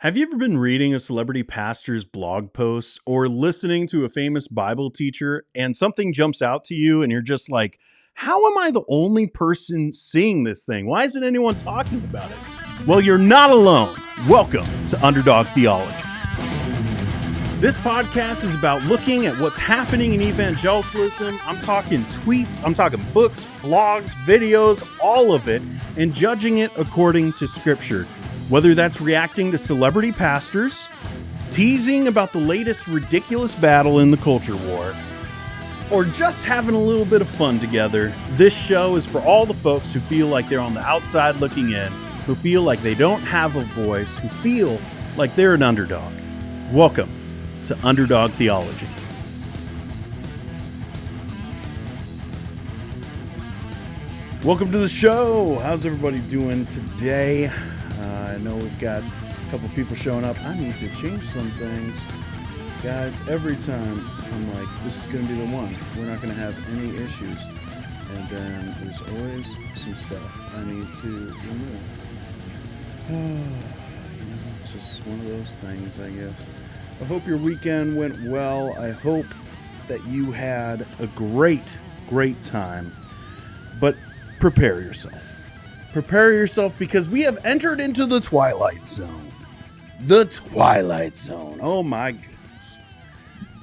Have you ever been reading a celebrity pastor's blog posts or listening to a famous Bible teacher and something jumps out to you and you're just like, how am I the only person seeing this thing? Why isn't anyone talking about it? Well, you're not alone. Welcome to Underdog Theology. This podcast is about looking at what's happening in evangelicalism. I'm talking tweets, I'm talking books, blogs, videos, all of it, and judging it according to Scripture. Whether that's reacting to celebrity pastors, teasing about the latest ridiculous battle in the culture war, or just having a little bit of fun together, this show is for all the folks who feel like they're on the outside looking in, who feel like they don't have a voice, who feel like they're an underdog. Welcome to Underdog Theology. Welcome to the show. How's everybody doing today? I know we've got a couple people showing up. I need to change some things. Guys, every time I'm like, this is going to be the one. We're not going to have any issues. And then there's always some stuff I need to remove. It's just one of those things, I guess. I hope your weekend went well. I hope that you had a great time. But prepare yourself. Prepare yourself because we have entered into the Twilight Zone. The Twilight Zone. Oh my goodness.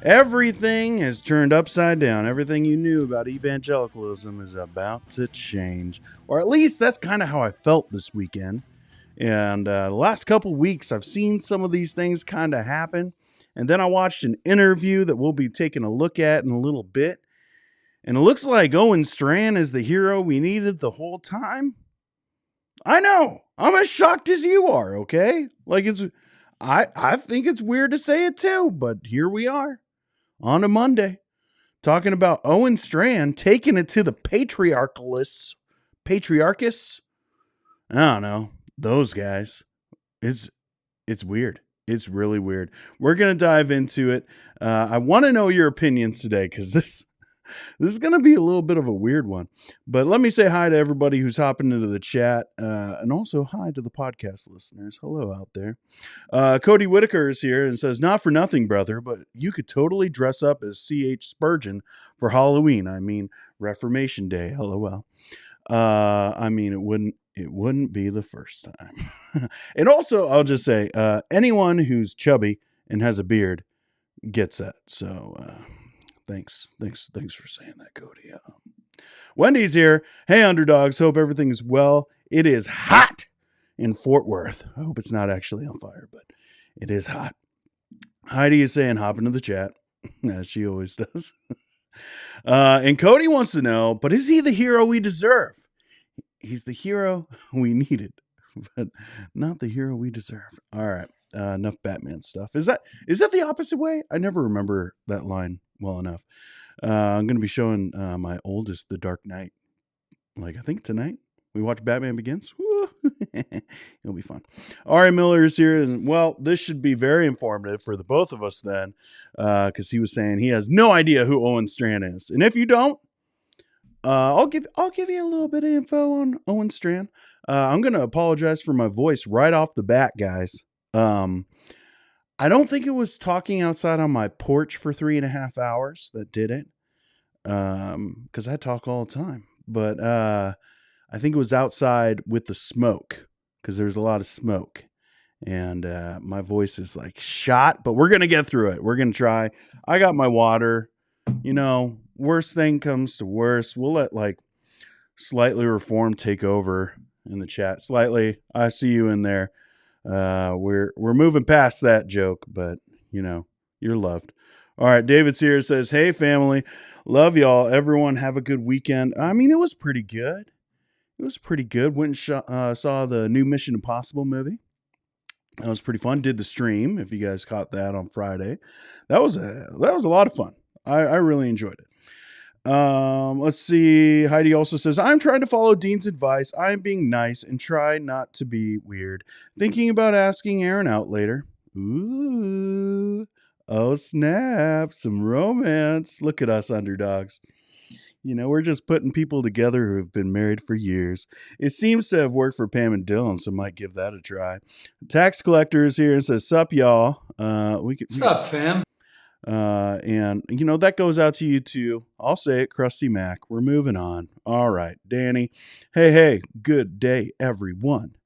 Everything has turned upside down. Everything you knew about evangelicalism is about to change. Or at least that's kind of how I felt this weekend. And the last couple weeks, I've seen some of these things kind of happen. And then I watched an interview that we'll be taking a look at in a little bit. And it looks like Owen Strachan is the hero we needed the whole time. I know. I'm as shocked as you are, okay? Like I think it's weird to say it too, but here we are on a Monday talking about Owen Strachan taking it to the patriarchalists. Patriarchus? I don't know. Those guys. It's weird. It's really weird. We're going to dive into it. I want to know your opinions today because this is going to be a little bit of a weird one. But let me say hi to everybody who's hopping into the chat. And also hi to the podcast listeners. Hello out there. Cody Whitaker is here and says, not for nothing, brother, but you could totally dress up as C.H. Spurgeon for Halloween. I mean, Reformation Day. LOL. I mean, it wouldn't be the first time. And also, I'll just say, anyone who's chubby and has a beard gets that. So, Thanks for saying that, Cody. Wendy's here. Hey, underdogs. Hope everything is well. It is hot in Fort Worth. I hope it's not actually on fire, but it is hot. Heidi is saying hop into the chat, as she always does. And Cody wants to know, but is he the hero we deserve? He's the hero we needed, but not the hero we deserve. All right. Enough Batman stuff. Is that the opposite way? I never remember that line well enough. I'm going to be showing my oldest The Dark Knight. Like, I think tonight. We watch Batman Begins. Woo. It'll be fun. Ari Miller is here. And, well, this should be very informative for the both of us then, because he was saying he has no idea who Owen Strachan is. And if you don't, I'll give you a little bit of info on Owen Strachan. I'm going to apologize for my voice right off the bat, guys. I don't think it was talking outside on my porch for 3.5 hours that did it. Because I talk all the time. But I think it was outside with the smoke, because there's a lot of smoke. And my voice is like shot, but we're going to get through it. We're going to try. I got my water. You know, worst thing comes to worst. We'll let like Slightly Reformed take over in the chat. Slightly, I see you in there. We're moving past that joke, but you know, you're loved. All right. David's here, says, hey family, love y'all. Everyone have a good weekend. I mean, it was pretty good. Went and saw the new Mission Impossible movie. That was pretty fun. Did the stream. If you guys caught that on Friday, that was a lot of fun. I really enjoyed it. Let's see. Heidi also says, I'm trying to follow Dean's advice. I'm being nice and try not to be weird. Thinking about asking Aaron out later. Ooh. Oh, snap. Some romance. Look at us underdogs. We're just putting people together who have been married for years. It seems to have worked for Pam and Dylan, so might give that a try. Tax collector is here and says, "Sup, y'all." What's up, fam? And that goes out to you too. I'll say it, Krusty Mac. We're moving on. All right, Danny. Hey, good day, everyone.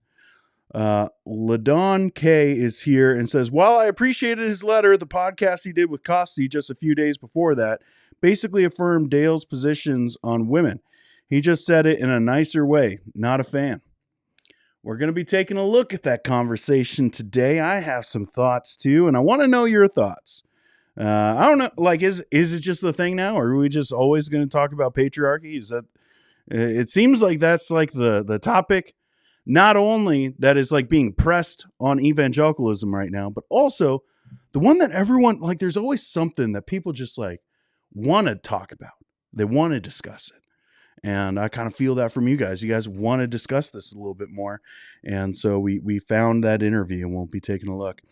Ladon K is here and says, while I appreciated his letter, the podcast he did with Costi just a few days before that basically affirmed Dale's positions on women. He just said it in a nicer way. Not a fan. We're going to be taking a look at that conversation today. I have some thoughts too, and I want to know your thoughts. I don't know, like, is it just the thing now, or are we just always going to talk about patriarchy? Is that, it seems like that's like the topic, not only that is like being pressed on evangelicalism right now, but also the one that everyone, like, there's always something that people just like want to talk about. They want to discuss it. And I kind of feel that from you guys. You guys want to discuss this a little bit more. And so we found that interview and we'll be taking a look.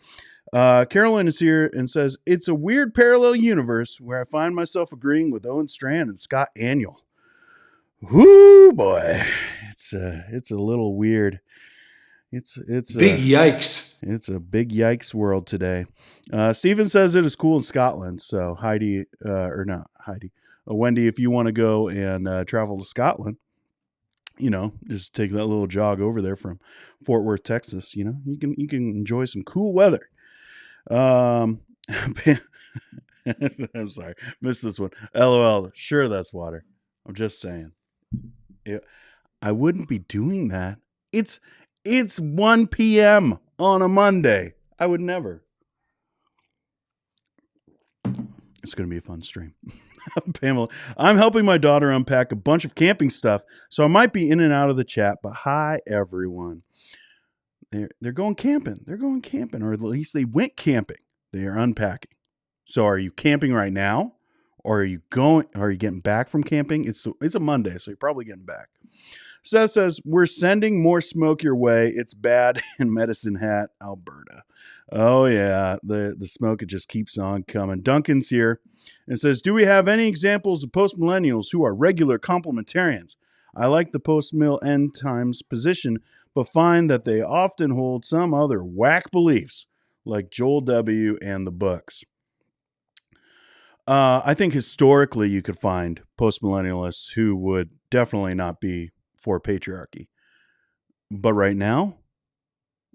Carolyn is here and says, it's a weird parallel universe where I find myself agreeing with Owen Strachan and Scott Aniol. Whoo, boy. It's a little weird. It's big yikes. It's a big yikes world today. Stephen says it is cool in Scotland. So Heidi, or not Heidi, Wendy, if you want to go and travel to Scotland, just take that little jog over there from Fort Worth, Texas. You can enjoy some cool weather. I'm sorry, missed this one. LOL. Sure, that's water. I'm just saying. I wouldn't be doing that. It's 1 p.m. on a Monday. I would never. It's going to be a fun stream. Pamela, I'm helping my daughter unpack a bunch of camping stuff, so I might be in and out of the chat, but hi, everyone. They're going camping. They're going camping, or at least they went camping. They are unpacking. So are you camping right now? Or are you getting back from camping? It's a Monday, so you're probably getting back. Seth says, we're sending more smoke your way. It's bad in Medicine Hat, Alberta. Oh, yeah. The smoke, it just keeps on coming. Duncan's here and says, do we have any examples of post-millennials who are regular complementarians? I like the post-mill end times position, but find that they often hold some other whack beliefs, like Joel W. and the books. I think historically you could find post-millennialists who would definitely not be for patriarchy. But right now,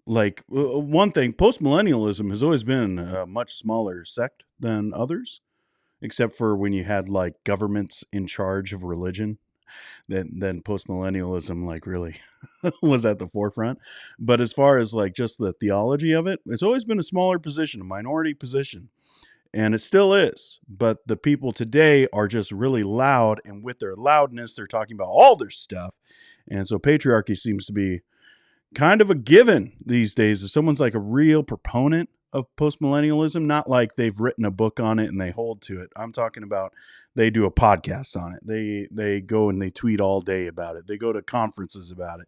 like, one thing, post-millennialism has always been a much smaller sect than others, except for when you had like governments in charge of religion. Then post-millennialism like really was at the forefront. But as far as like just the theology of it, it's always been a smaller position, a minority position. And it still is. But the people today are just really loud. And with their loudness, they're talking about all their stuff. And so patriarchy seems to be kind of a given these days. If someone's like a real proponent of postmillennialism, not like they've written a book on it and they hold to it. I'm talking about they do a podcast on it. They go and they tweet all day about it. They go to conferences about it,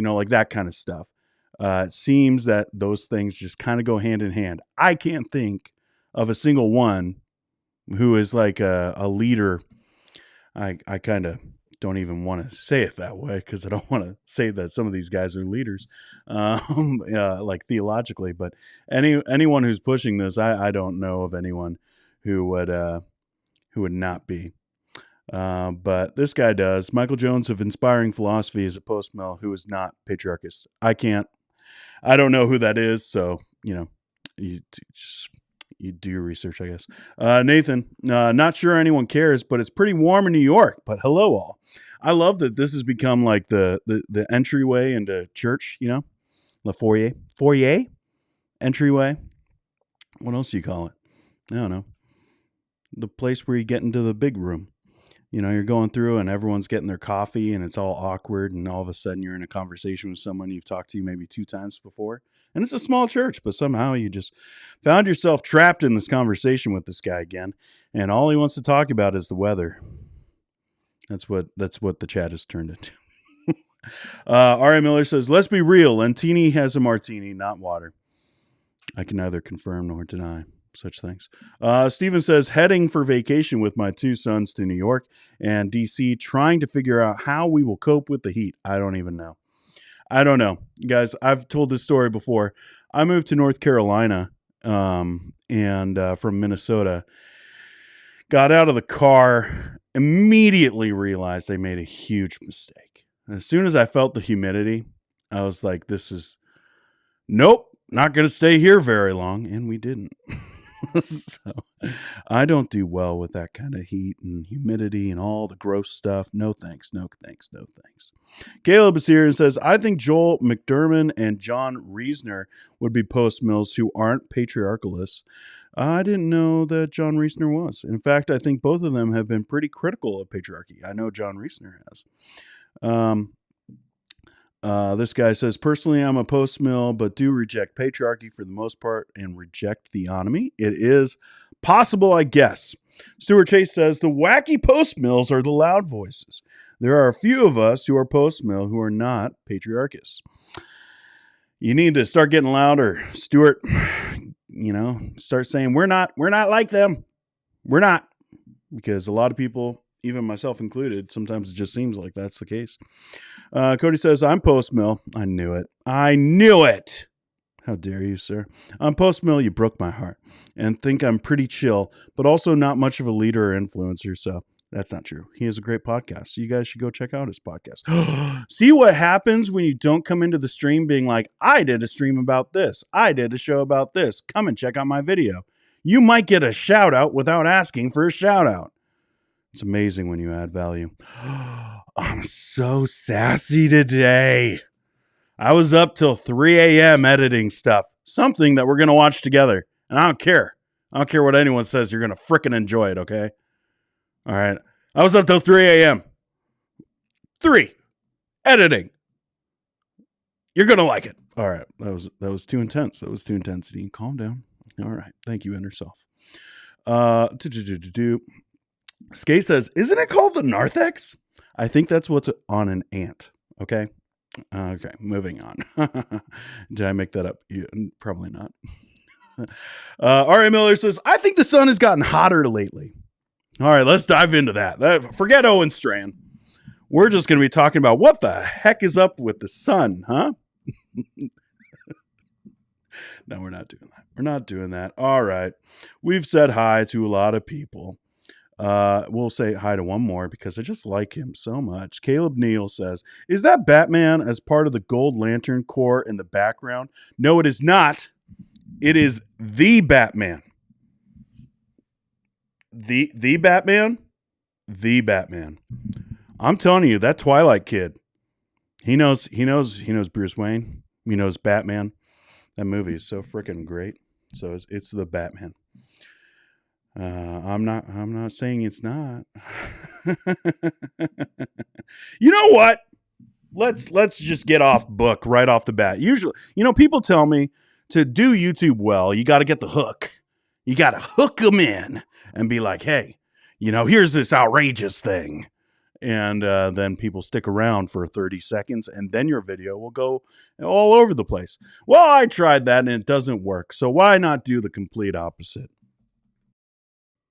like that kind of stuff. It seems that those things just kind of go hand in hand. I can't think of a single one who is like a leader. I kind of don't even want to say it that way because I don't want to say that some of these guys are leaders, like theologically. But anyone who's pushing this, I don't know of anyone who would not be. But this guy does. Michael Jones of Inspiring Philosophy is a post-mill who is not patriarchist. I don't know who that is. So, you do your research, I guess. Nathan, not sure anyone cares, but it's pretty warm in New York. But hello, all. I love that this has become like the entryway into church, the foyer, entryway. What else do you call it? I don't know. The place where you get into the big room. You're going through and everyone's getting their coffee and it's all awkward. And all of a sudden you're in a conversation with someone you've talked to maybe 2 times before. And it's a small church, but somehow you just found yourself trapped in this conversation with this guy again. And all he wants to talk about is the weather. That's what the chat has turned into. R.A. Miller says, let's be real. Lentini has a martini, not water. I can neither confirm nor deny. such things. Steven says, heading for vacation with my 2 sons to New York and DC, trying to figure out how we will cope with the heat. I don't even know. I don't know. Guys, I've told this story before. I moved to North Carolina and from Minnesota. Got out of the car, immediately realized I made a huge mistake. As soon as I felt the humidity, I was like, nope, not going to stay here very long. And we didn't. So I don't do well with that kind of heat and humidity and all the gross stuff. No thanks, no thanks, no thanks. Caleb is here and says, I think Joel McDermott and John Reisner would be post-mills who aren't patriarchalists. I didn't know that John Reisner was. In fact, I think both of them have been pretty critical of patriarchy. I know John Reisner has. This guy says, personally, I'm a post-mill, but do reject patriarchy for the most part and reject theonomy. It is possible, I guess. Stuart Chase says, the wacky post-mills are the loud voices. There are a few of us who are post-mill who are not patriarchists. You need to start getting louder, Stuart. Start saying, we're not like them. We're not. Because a lot of people, even myself included, sometimes it just seems like that's the case. Cody says, I'm post-mill. I knew it. How dare you, sir? I'm post-mill. You broke my heart. And think I'm pretty chill, but also not much of a leader or influencer. So that's not true. He has a great podcast. So you guys should go check out his podcast. See what happens when you don't come into the stream being like, I did a stream about this. I did a show about this. Come and check out my video. You might get a shout out without asking for a shout out. It's amazing when you add value. I'm so sassy today. I was up till 3 a.m. editing stuff. Something that we're going to watch together. And I don't care. I don't care what anyone says. You're going to frickin' enjoy it, okay? All right. I was up till 3 a.m. 3. Editing. You're going to like it. All right. That was too intense. That was too intense, Dean. Calm down. All right. Thank you, inner self. Skay says, isn't it called the narthex? I think that's what's on an ant. Okay. Okay. Moving on. Did I make that up? Probably not. R.A. Miller says, I think the sun has gotten hotter lately. All right. Let's dive into that. Forget Owen Strachan. We're just going to be talking about what the heck is up with the sun, huh? No, we're not doing that. We're not doing that. All right. We've said hi to a lot of people. We'll say hi to one more because I just like him so much. Caleb Neal says, is that Batman as part of the Gold Lantern Corps in the background? No, it is not. It is the Batman. The Batman? The Batman. I'm telling you, that Twilight kid, he knows Bruce Wayne. He knows Batman. That movie is so freaking great. So it's the Batman. I'm not saying it's not. You know what? Let's just get off book right off the bat. Usually, people tell me to do YouTube well, you got to get the hook. You got to hook them in and be like, hey, here's this outrageous thing. And then people stick around for 30 seconds and then your video will go all over the place. Well, I tried that and it doesn't work. So why not do the complete opposite?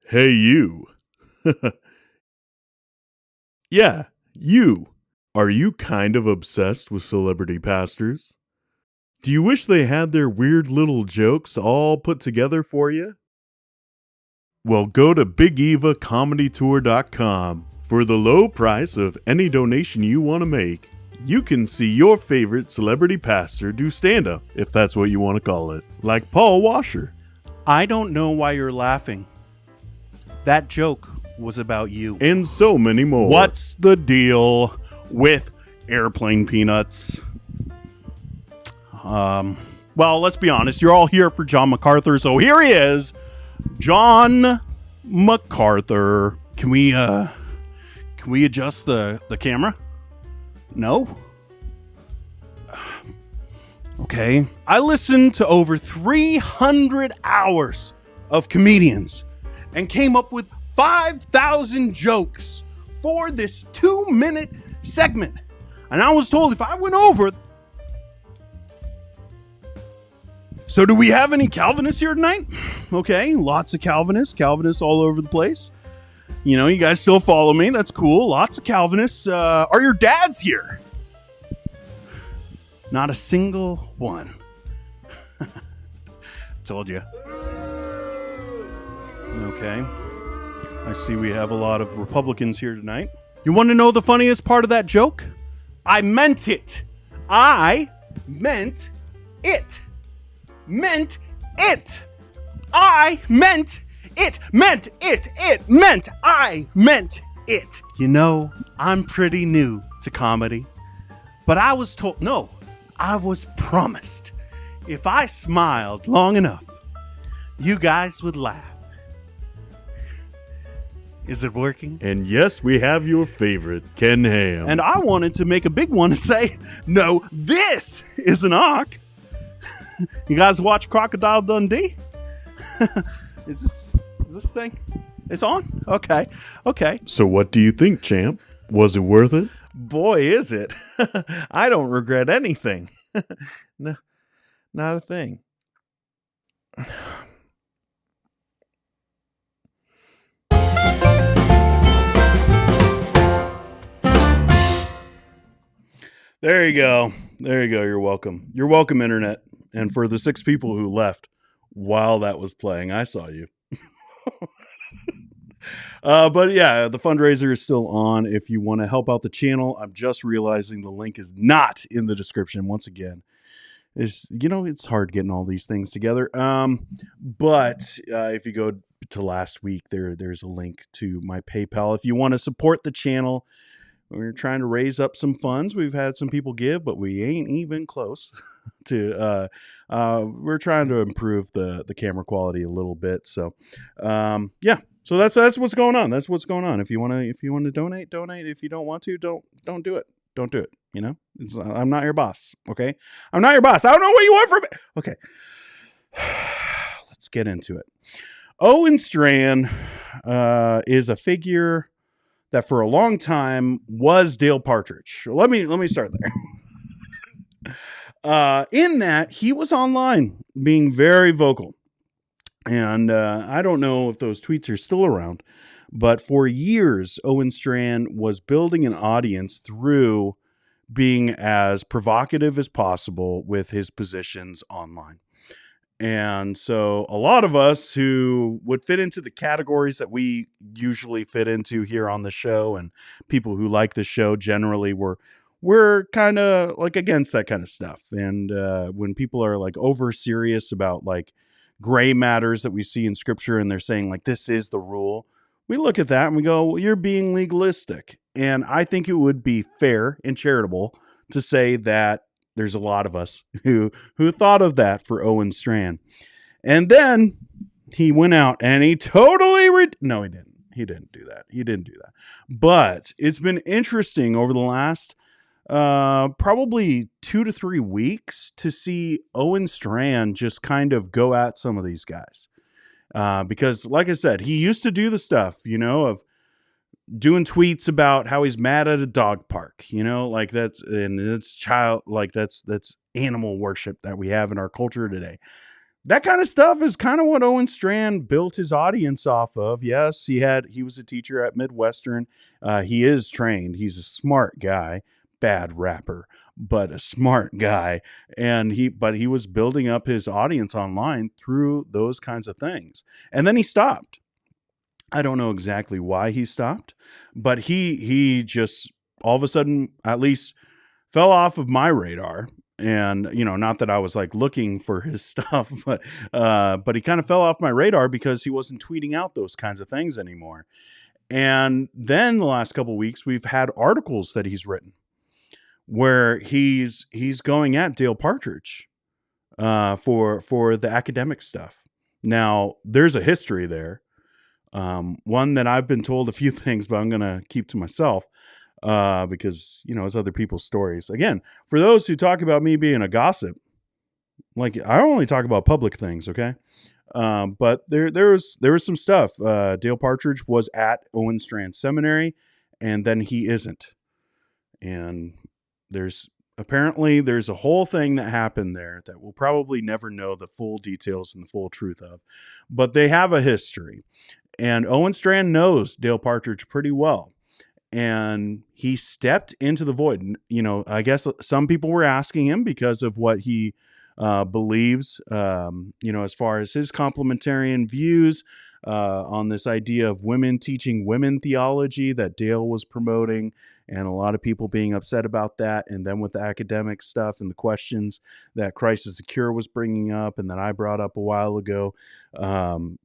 Hey, you. Yeah, you. Are you kind of obsessed with celebrity pastors? Do you wish they had their weird little jokes all put together for you? Well, go to BigEvaComedyTour.com. For the low price of any donation you want to make, you can see your favorite celebrity pastor do stand-up, if that's what you want to call it, like Paul Washer. I don't know why you're laughing. That joke was about you. And so many more. What's the deal with airplane peanuts? Well, let's be honest. You're all here for John MacArthur, so here he is. John MacArthur. Can we adjust the camera? No? Okay. I listened to over 300 hours of comedians and came up with 5,000 jokes for this 2-minute segment. And I was told if I went over, So do we have any Calvinists here tonight? Okay, lots of Calvinists all over the place. You know, you guys still follow me. That's cool. Lots of Calvinists. Are your dads here? Not a single one. Told you. Okay. I see we have a lot of Republicans here tonight. You want to know the funniest part of that joke? I meant it. I meant it. Meant it. I meant it. Meant it. It meant I meant it. You know, I'm pretty new to comedy, but I was told, no, I was promised if I smiled long enough, you guys would laugh. Is it working? And yes, we have your favorite, Ken Ham. And I wanted to make a big one and say, no, this is an arc. You guys watch Crocodile Dundee? Is this thing? It's on? Okay. So what do you think, champ? Was it worth it? Boy, is it. I don't regret anything. No, not a thing. There you go. You're welcome. You're welcome, Internet. And for the 6 people who left while that was playing, I saw you. But yeah, the fundraiser is still on. If you want to help out the channel, I'm just realizing the link is not in the description. Once again, it's hard getting all these things together. But if you go to last week, there's a link to my PayPal. If you want to support the channel, we're trying to raise up some funds. We've had some people give, but we ain't even close to, we're trying to improve the camera quality a little bit. So, yeah, so that's what's going on. That's what's going on. If you want to donate. If you don't want to, don't do it. Don't do it. You know, I'm not your boss. Okay. I'm not your boss. I don't know what you want from me. Okay. Let's get into it. Owen Strachan, is a figure that for a long time was Dale Partridge. Let me start there. In that he was online being very vocal. And I don't know if those tweets are still around, but for years, Owen Strachan was building an audience through being as provocative as possible with his positions online. And so a lot of us who would fit into the categories that we usually fit into here on the show, and people who like the show generally, we're kind of like against that kind of stuff. And when people are like over serious about like gray matters that we see in scripture and they're saying like, this is the rule, we look at that and we go, well, you're being legalistic. And I think it would be fair and charitable to say that there's a lot of us who thought of that for Owen Strachan. And then he went out and he totally no, he didn't. He didn't do that. But it's been interesting over the last probably 2 to 3 weeks to see Owen Strachan just kind of go at some of these guys. Because like I said, he used to do the stuff, of doing tweets about how he's mad at a dog park, like that's animal worship that we have in our culture today. That kind of stuff is kind of what Owen Strachan built his audience off of. Yes, he was a teacher at Midwestern. He is trained. He's a smart guy, bad rapper, but a smart guy. And he was building up his audience online through those kinds of things. And then he stopped. I don't know exactly why he stopped, but he just all of a sudden at least fell off of my radar. And, not that I was like looking for his stuff, but he kind of fell off my radar because he wasn't tweeting out those kinds of things anymore. And then the last couple of weeks, we've had articles that he's written where he's going at Dale Partridge for the academic stuff. Now, there's a history there. One that I've been told a few things, but I'm going to keep to myself because, it's other people's stories. Again, for those who talk about me being a gossip, like I only talk about public things. Okay. But there was some stuff. Dale Partridge was at Owen Strachan Seminary and then he isn't. And there's apparently there's a whole thing that happened there that we'll probably never know the full details and the full truth of, but they have a history. And Owen Strachan knows Dale Partridge pretty well. And he stepped into the void. You know, I guess some people were asking him because of what he believes, you know, as far as his complementarian views on this idea of women teaching women theology that Dale was promoting, and a lot of people being upset about that. And then with the academic stuff and the questions that Christ is the Cure was bringing up, and that I brought up a while ago,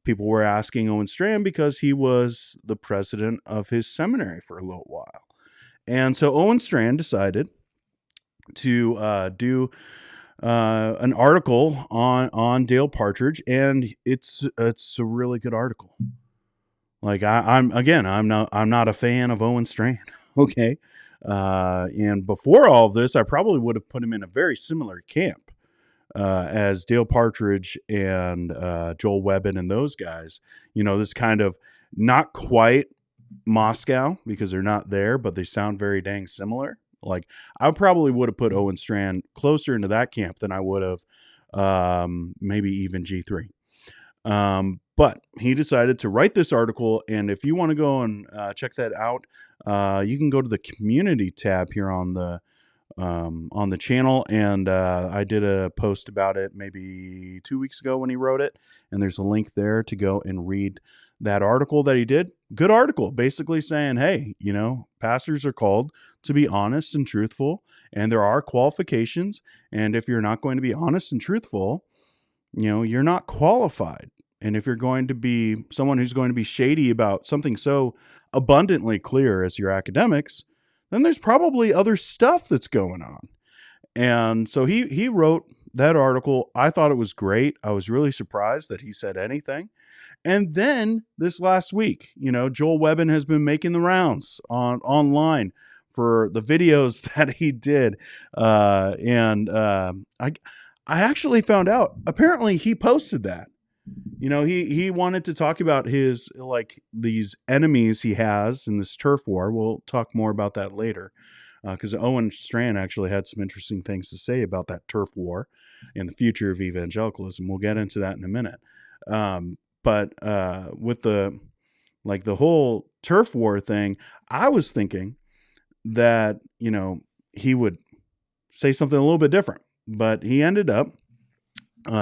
people were asking Owen Strachan because he was the president of his seminary for a little while. And so Owen Strachan decided to do an article on Dale Partridge, and it's a really good article. Like I'm not a fan of Owen Strachan. Okay. And before all of this, I probably would have put him in a very similar camp as Dale Partridge and Joel Webbon and those guys. You know, this kind of not quite Moscow, because they're not there, but they sound very dang similar. Like, I probably would have put Owen Strachan closer into that camp than I would have maybe even G3. But he decided to write this article, and if you want to go and check that out, you can go to the community tab here on the channel, and I did a post about it maybe 2 weeks ago when he wrote it, and there's a link there to go and read that article that he did. Good article, basically saying, hey, you know, pastors are called to be honest and truthful, and there are qualifications, and if you're not going to be honest and truthful, you know, you're not qualified. And if you're going to be someone who's going to be shady about something so abundantly clear as your academics, then there's probably other stuff that's going on. And so he wrote that article. I thought it was great. I was really surprised that he said anything. And then this last week, you know, Joel Webbon has been making the rounds online for the videos that he did. I actually found out, apparently he posted that. You know, he wanted to talk about his, like, these enemies he has in this turf war. We'll talk more about that later, because Owen Strachan actually had some interesting things to say about that turf war and the future of evangelicalism. We'll get into that in a minute. But with the whole turf war thing, I was thinking that, you know, he would say something a little bit different, but he ended up,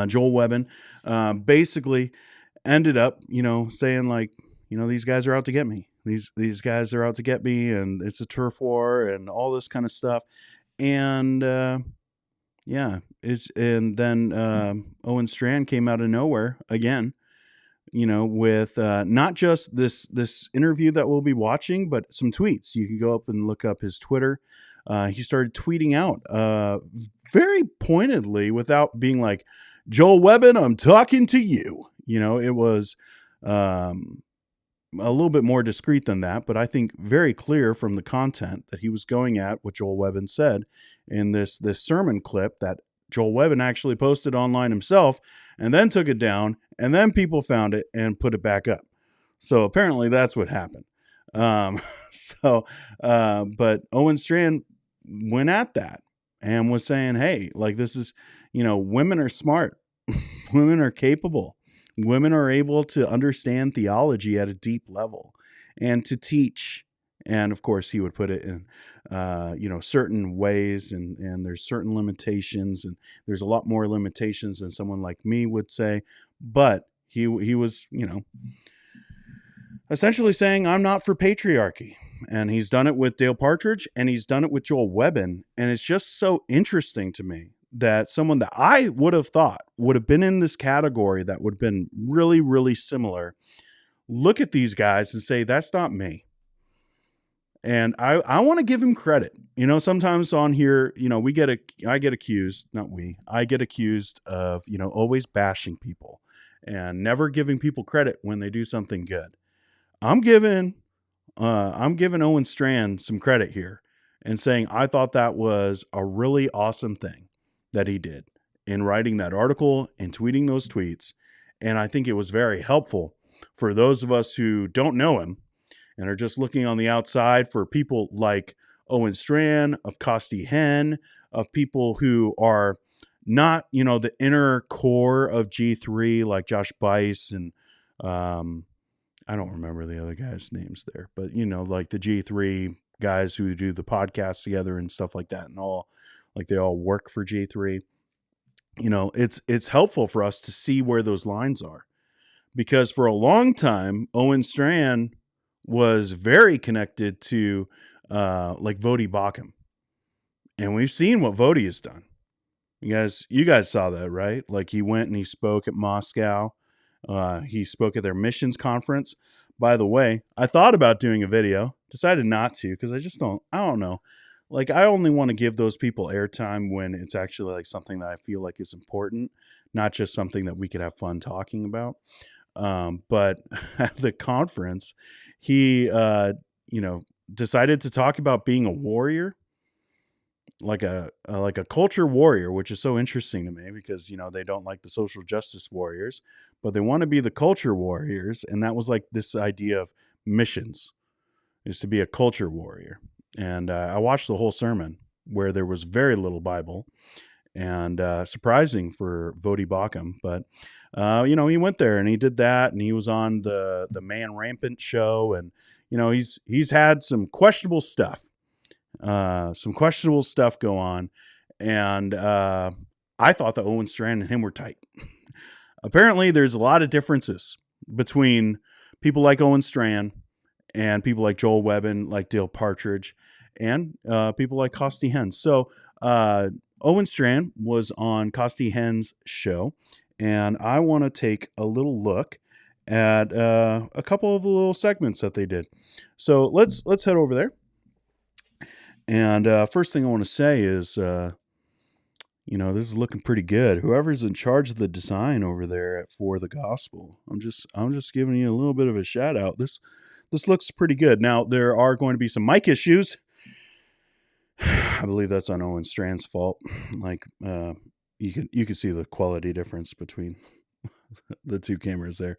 Joel Webbon, basically ended up, you know, saying, like, you know, these guys are out to get me. These guys are out to get me, and it's a turf war and all this kind of stuff. And then Owen Strachan came out of nowhere again, you know, with not just this interview that we'll be watching, but some tweets. You can go up and look up his Twitter. He started tweeting out very pointedly, without being like, Joel Webbon, I'm talking to you. You know, it was a little bit more discreet than that, but I think very clear from the content that he was going at what Joel Webbon said in this sermon clip that Joel Webbon actually posted online himself, and then took it down, and then people found it and put it back up. So apparently that's what happened. But Owen Strachan went at that and was saying, hey, like, this is, you know, women are smart. Women are capable. Women are able to understand theology at a deep level and to teach. And of course, he would put it in, you know, certain ways, and there's certain limitations, and there's a lot more limitations than someone like me would say. But he was, you know, essentially saying, I'm not for patriarchy. And he's done it with Dale Partridge, and he's done it with Joel Webbon. And it's just so interesting to me that someone that I would have thought would have been in this category, that would have been really, really similar, look at these guys and say, that's not me. And I want to give him credit. You know, sometimes on here, you know, I get accused of, you know, always bashing people and never giving people credit when they do something good. I'm giving Owen Strachan some credit here and saying, I thought that was a really awesome thing that he did in writing that article and tweeting those tweets. And I think it was very helpful for those of us who don't know him and are just looking on the outside, for people like Owen Strachan, of Costi Hen, of people who are not, the inner core of G3, like Josh Bice and I don't remember the other guys' names there, but like the G3 guys who do the podcast together and stuff like that, and all, like they all work for G3. It's helpful for us to see where those lines are, because for a long time, Owen Strachan was very connected to like Vodi Bakum, and we've seen what Vodi has done. You guys saw that, right? Like he went and he spoke at Moscow. He spoke at their missions conference. By the way, I thought about doing a video, decided not to, because I don't know. Like, I only want to give those people airtime when it's actually like something that I feel like is important, not just something that we could have fun talking about. But at the conference, he, decided to talk about being a warrior, like a culture warrior, which is so interesting to me because they don't like the social justice warriors, but they want to be the culture warriors. And that was like this idea of missions is to be a culture warrior. And I watched the whole sermon where there was very little Bible, and surprising for Vodi Bakum, but he went there and he did that, and he was on the Man Rampant show, and he's had some questionable stuff go on. And I thought that Owen Strachan and him were tight. Apparently, there's a lot of differences between people like Owen Strachan and people like Joel Webbon, like Dale Partridge, and people like Costi Hen. So Owen Strachan was on Costi Hen's show, and I want to take a little look at a couple of little segments that they did. So let's head over there. And first thing I want to say is, this is looking pretty good. Whoever's in charge of the design over there at For the Gospel, I'm just giving you a little bit of a shout out. This looks pretty good. Now there are going to be some mic issues. I believe that's on Owen Strachan's fault. Like you can see the quality difference between the two cameras there.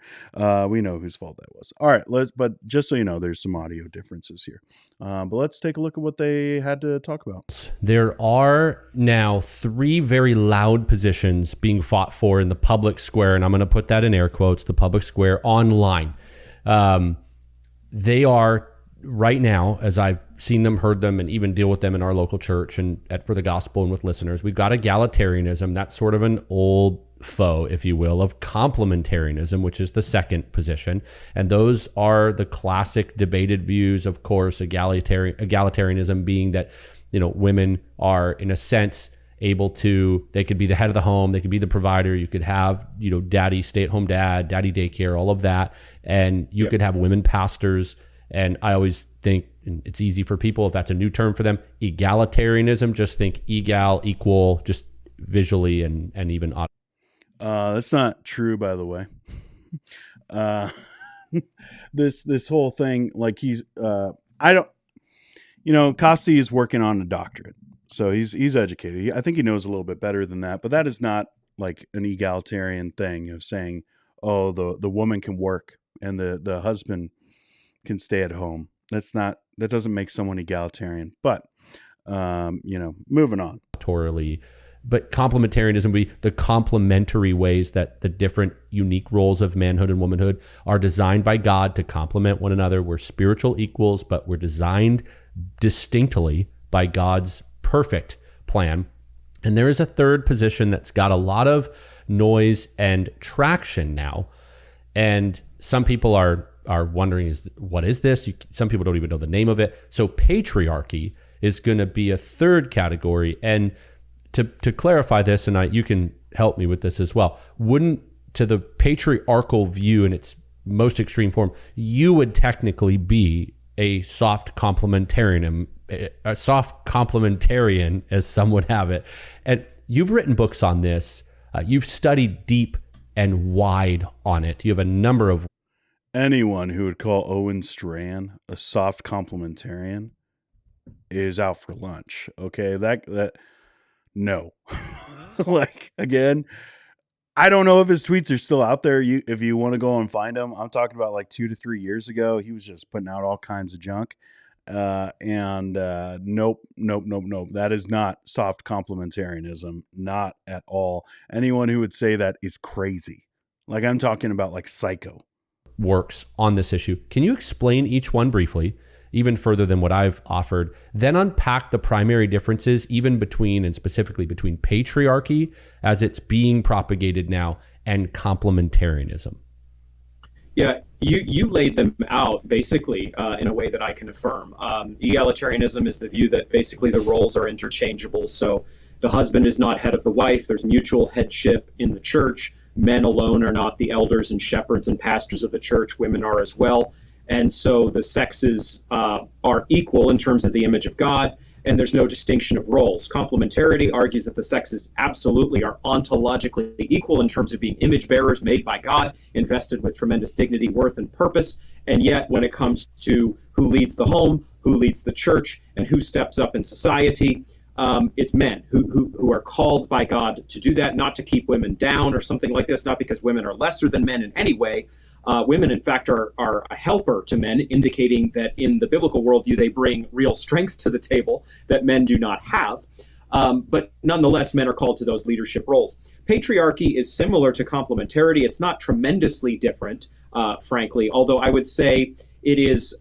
We know whose fault that was. All right, but just so you know, there's some audio differences here. But let's take a look at what they had to talk about. There are now 3 very loud positions being fought for in the public square, and I'm going to put that in air quotes, the public square online. They are right now, as I've seen them, heard them, and even deal with them in our local church and For the Gospel and with listeners, we've got egalitarianism. That's sort of an old foe, if you will, of complementarianism, which is the second position. And those are the classic debated views, of course, egalitarianism being that, women are, in a sense, able to, they could be the head of the home, they could be the provider, you could have, daddy, stay-at-home dad, daddy daycare, all of that. And you could have women pastors. And I always think, and it's easy for people, if that's a new term for them, egalitarianism, just think egal, equal, just visually and even audio. That's not true, by the way. This whole thing, like Costi is working on a doctorate, so he's educated. I think he knows a little bit better than that, but that is not like an egalitarian thing of saying, oh, the woman can work and the husband can stay at home. That doesn't make someone egalitarian, but moving on. But complementarianism would be the complementary ways that the different unique roles of manhood and womanhood are designed by God to complement one another. We're spiritual equals, but we're designed distinctly by God's perfect plan. And there is a third position that's got a lot of noise and traction now. And some people are wondering, what is this? Some people don't even know the name of it. So patriarchy is going to be a third category. And to clarify this, and you can help me with this as well, to the patriarchal view in its most extreme form, you would technically be a soft complementarian, as some would have it. And you've written books on this. You've studied deep and wide on it. You have a number of... Anyone who would call Owen Strachan a soft complementarian is out for lunch. Okay, that no. Like, again, I don't know if his tweets are still out there. If you want to go and find them, I'm talking about like 2 to 3 years ago. He was just putting out all kinds of junk. Nope. That is not soft complementarianism, not at all. Anyone who would say that is crazy. Like, I'm talking about like psycho. Works on this issue. Can you explain each one briefly, even further than what I've offered, then unpack the primary differences even between, and specifically between, patriarchy as it's being propagated now and complementarianism? Yeah, you laid them out basically in a way that I can affirm. Egalitarianism is the view that basically the roles are interchangeable. So the husband is not head of the wife. There's mutual headship in the church. Men alone are not the elders and shepherds and pastors of the church. Women are as well. And so the sexes are equal in terms of the image of God, and there's no distinction of roles. Complementarity argues that the sexes absolutely are ontologically equal in terms of being image bearers made by God, invested with tremendous dignity, worth, and purpose. And yet, when it comes to who leads the home, who leads the church, and who steps up in society, it's men who are called by God to do that, not to keep women down or something like this, not because women are lesser than men in any way. Women, in fact, are a helper to men, indicating that in the biblical worldview, they bring real strengths to the table that men do not have. But nonetheless, men are called to those leadership roles. Patriarchy is similar to complementarity. It's not tremendously different, frankly, although I would say it is,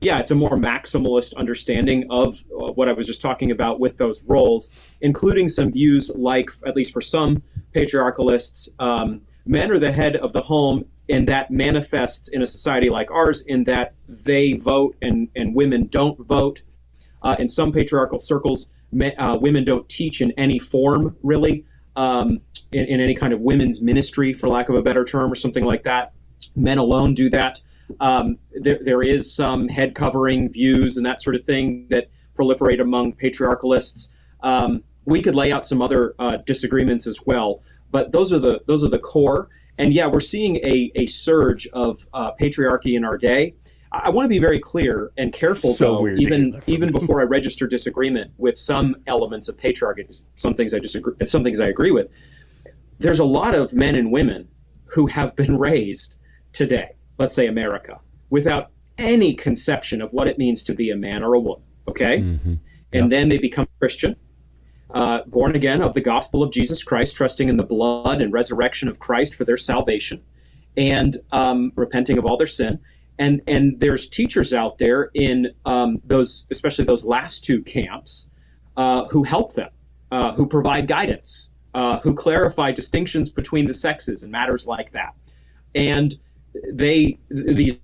it's a more maximalist understanding of what I was just talking about with those roles, including some views like, at least for some patriarchalists, men are the head of the home, and that manifests in a society like ours in that they vote and women don't vote. In some patriarchal circles, women don't teach in any form, really, in any kind of women's ministry, for lack of a better term, or something like that. Men alone do that. There is some head covering views and that sort of thing that proliferate among patriarchalists. We could lay out some other disagreements as well, but those are the core. And yeah, we're seeing a surge of patriarchy in our day. I want to be very clear and careful, though, even before I register disagreement with some elements of patriarchy, some things I disagree, and some things I agree with. There's a lot of men and women who have been raised today, let's say America, without any conception of what it means to be a man or a woman. Okay, and then they become Christian. Born again of the gospel of Jesus Christ, trusting in the blood and resurrection of Christ for their salvation, and repenting of all their sin. And there's teachers out there in especially those last two camps, who help them, who provide guidance, who clarify distinctions between the sexes and matters like that. And these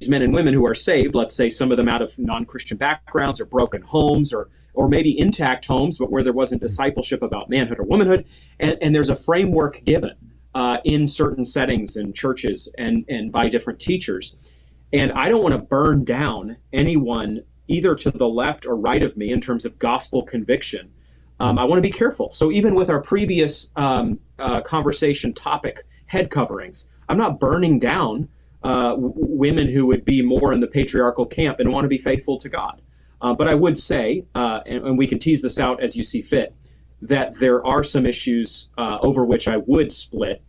men and women who are saved, let's say some of them out of non-Christian backgrounds or broken homes or maybe intact homes, but where there wasn't discipleship about manhood or womanhood. And there's a framework given in certain settings in churches and by different teachers. And I don't want to burn down anyone either to the left or right of me in terms of gospel conviction. I want to be careful. So even with our previous conversation topic, head coverings, I'm not burning down women who would be more in the patriarchal camp and want to be faithful to God. But I would say, and we can tease this out as you see fit, that there are some issues over which I would split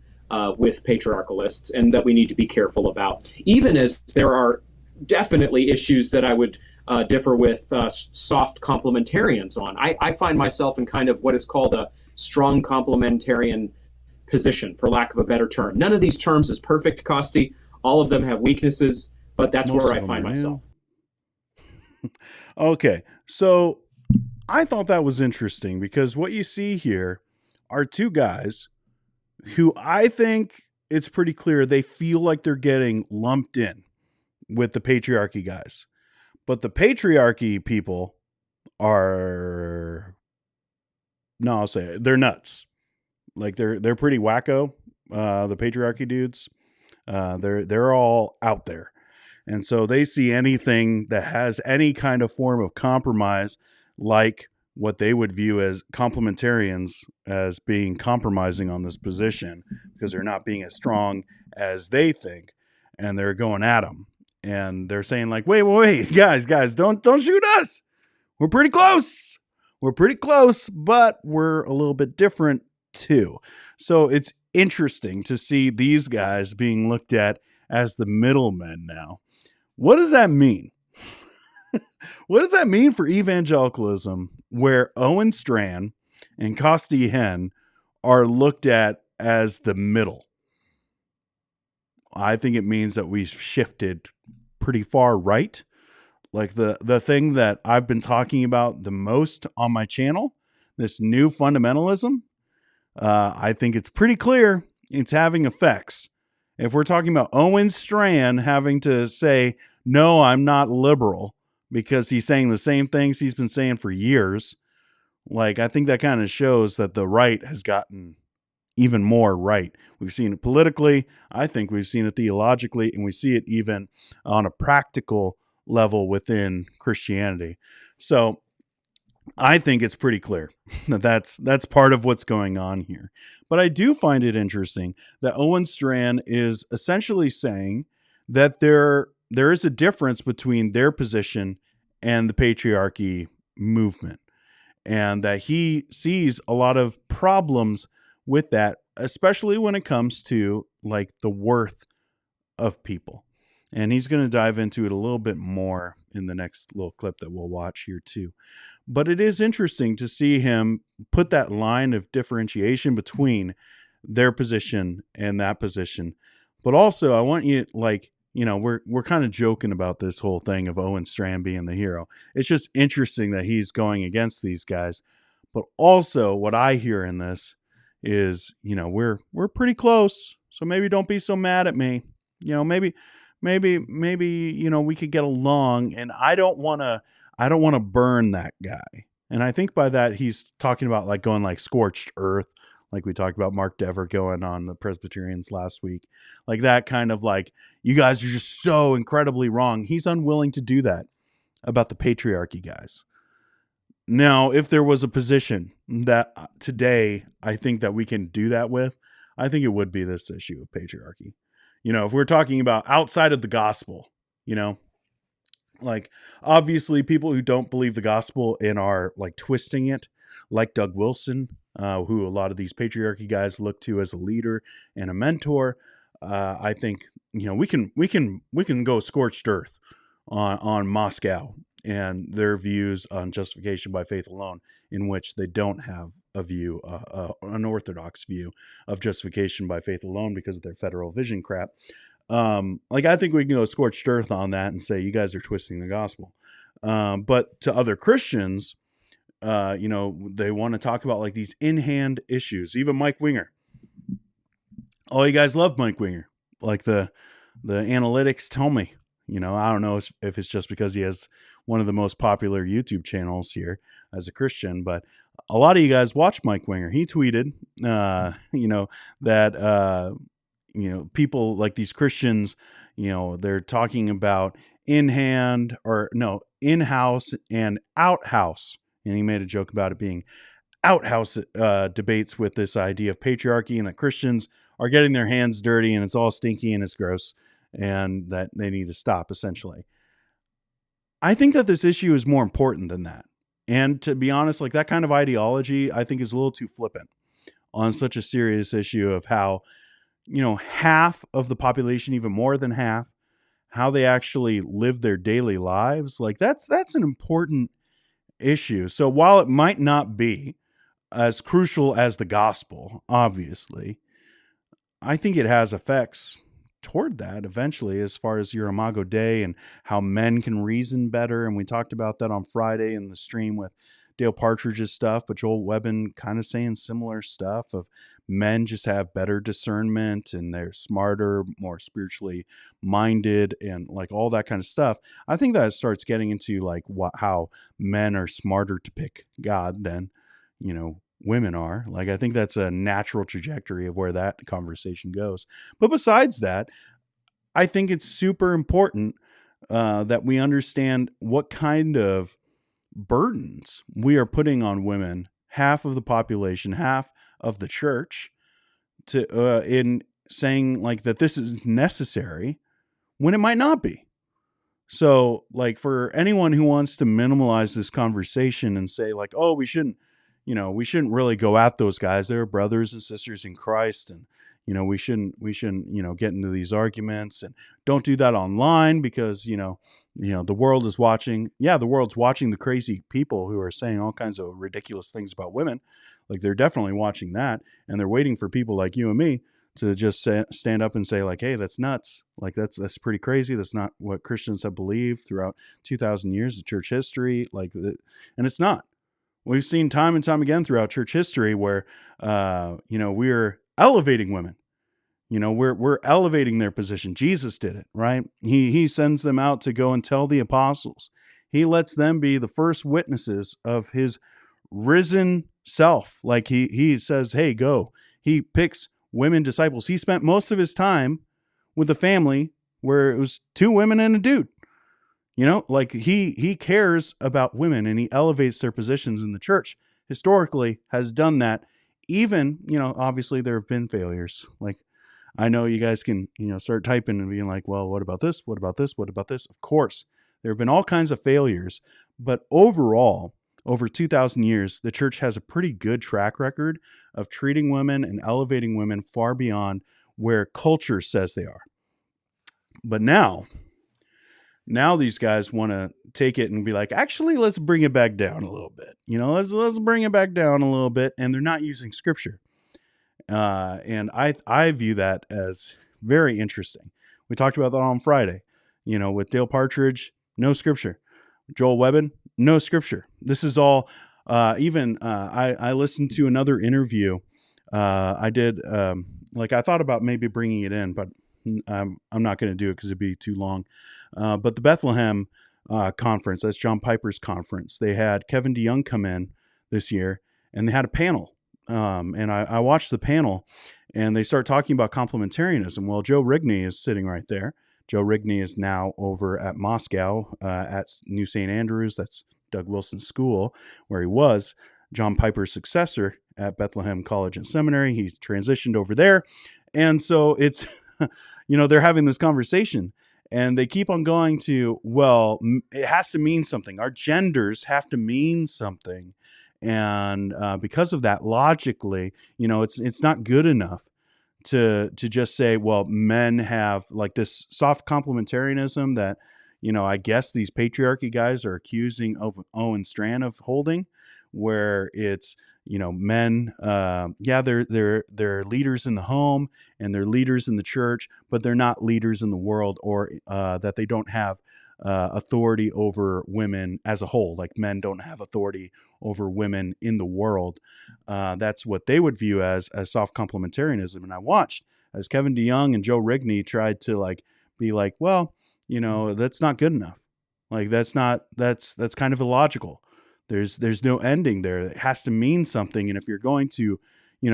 with patriarchalists and that we need to be careful about, even as there are definitely issues that I would differ with soft complementarians on. I find myself in kind of what is called a strong complementarian position, for lack of a better term. None of these terms is perfect, Costi. All of them have weaknesses, but that's where I find myself. Okay, so I thought that was interesting because what you see here are two guys who I think it's pretty clear they feel like they're getting lumped in with the patriarchy guys. But the patriarchy people are, no, I'll say it, they're nuts. Like they're pretty wacko. The patriarchy dudes, they're all out there. And so they see anything that has any kind of form of compromise, like what they would view as complementarians as being compromising on this position because they're not being as strong as they think, and they're going at them. And they're saying like, wait, guys, don't shoot us. We're pretty close. But we're a little bit different too. So it's interesting to see these guys being looked at as the middlemen now. What does that mean? What does that mean for evangelicalism where Owen Strachan and Costi Hen are looked at as the middle? I think it means that we've shifted pretty far right. Like the thing that I've been talking about the most on my channel, this new fundamentalism, I think it's pretty clear it's having effects. If we're talking about Owen Strachan having to say, no, I'm not liberal, because he's saying the same things he's been saying for years, like, I think that kind of shows that the right has gotten even more right. We've seen it politically. I think we've seen it theologically, and we see it even on a practical level within Christianity. So I think it's pretty clear that that's part of what's going on here. But I do find it interesting that Owen Strachan is essentially saying that there is a difference between their position and the patriarchy movement, and that he sees a lot of problems with that, especially when it comes to like the worth of people. And he's going to dive into it a little bit more in the next little clip that we'll watch here too. But it is interesting to see him put that line of differentiation between their position and that position. But also, I want you, like, you know, we're kind of joking about this whole thing of Owen Strachan being the hero. It's just interesting that he's going against these guys. But also, what I hear in this is, you know, we're pretty close, so maybe don't be so mad at me. You know, maybe you know, we could get along, and I don't want to burn that guy. And I think by that he's talking about like going like scorched earth, like we talked about Mark Dever going on the Presbyterians last week. Like that kind of like, you guys are just so incredibly wrong. He's unwilling to do that about the patriarchy guys. Now, if there was a position that today I think that we can do that with, I think it would be this issue of patriarchy. You know, if we're talking about outside of the gospel, you know, like obviously people who don't believe the gospel and are like twisting it, like Doug Wilson, who a lot of these patriarchy guys look to as a leader and a mentor. I think, you know, we can go scorched earth on Moscow and their views on justification by faith alone, in which they don't have a view, an orthodox view of justification by faith alone because of their federal vision crap. Like, I think we can go scorched earth on that and say, you guys are twisting the gospel. But to other Christians, you know, they want to talk about like these in-hand issues. Even Mike Winger. Oh, you guys love Mike Winger. Like the analytics tell me. You know, I don't know if it's just because he has one of the most popular YouTube channels here as a Christian, but a lot of you guys watch Mike Winger. He tweeted, you know, that, you know, people like these Christians, you know, they're talking about in-house and outhouse. And he made a joke about it being outhouse debates with this idea of patriarchy, and that Christians are getting their hands dirty and it's all stinky and it's gross, and that they need to stop, essentially. I think that this issue is more important than that. And to be honest, like that kind of ideology, I think is a little too flippant on such a serious issue of how, you know, half of the population, even more than half, how they actually live their daily lives. Like that's an important issue. So while it might not be as crucial as the gospel, obviously, I think it has effects toward that eventually, as far as your Imago Dei and how men can reason better. And we talked about that on Friday in the stream with Dale Partridge's stuff, but Joel Webbon kind of saying similar stuff of men just have better discernment and they're smarter, more spiritually minded, and like all that kind of stuff. I think that starts getting into like how men are smarter to pick God than, you know, women are. Like, I think that's a natural trajectory of where that conversation goes. But besides that, I think it's super important that we understand what kind of burdens we are putting on women, half of the population, half of the church, to in saying like that this is necessary when it might not be. So like for anyone who wants to minimalize this conversation and say like, oh, we shouldn't really go at those guys. They're brothers and sisters in Christ, and we shouldn't, get into these arguments, and don't do that online because, the world is watching. Yeah, the world's watching the crazy people who are saying all kinds of ridiculous things about women. Like, they're definitely watching that, and they're waiting for people like you and me to just stand up and say, like, hey, that's nuts. Like, that's pretty crazy. That's not what Christians have believed throughout 2,000 years of church history. And it's not. We've seen time and time again throughout church history where, we're elevating women. We're elevating their position. Jesus did it, right? He sends them out to go and tell the apostles. He lets them be the first witnesses of his risen self. Like, he says, hey, go. He picks women disciples. He spent most of his time with a family where it was 2 women and a dude. Like, he cares about women, and he elevates their positions in the church. Historically has done that. Even, obviously there have been failures. Like, I know you guys can, start typing and being like, well, what about this? What about this? What about this? Of course, there have been all kinds of failures, but overall, over 2,000 years, the church has a pretty good track record of treating women and elevating women far beyond where culture says they are. But now these guys want to take it and be like, actually, let's bring it back down a little bit. Let's bring it back down a little bit. And they're not using scripture. And I view that as very interesting. We talked about that on Friday, with Dale Partridge, no scripture. Joel Webbon, no scripture. This is all, I listened to another interview. I did, I thought about maybe bringing it in, but I'm not going to do it because it'd be too long. But the Bethlehem conference, that's John Piper's conference, they had Kevin DeYoung come in this year, and they had a panel. And I watched the panel, and they start talking about complementarianism. Well, Joe Rigney is sitting right there. Joe Rigney is now over at Moscow at New St. Andrews. That's Doug Wilson's school, where he was John Piper's successor at Bethlehem College and Seminary. He transitioned over there. And so it's, they're having this conversation, and they keep on going to, well, it has to mean something. Our genders have to mean something. And because of that, logically, it's not good enough to just say, well, men have like this soft complementarianism that, I guess these patriarchy guys are accusing of Owen Strachan of holding, where it's, men, they're leaders in the home and they're leaders in the church, but they're not leaders in the world, or that they don't have authority over women as a whole. Like, men don't have authority over women in the world. That's what they would view as soft complementarianism. And I watched as Kevin DeYoung and Joe Rigney tried to be like, well, that's not good enough. Like, that's kind of illogical. There's no ending there. It has to mean something. And if you're going to,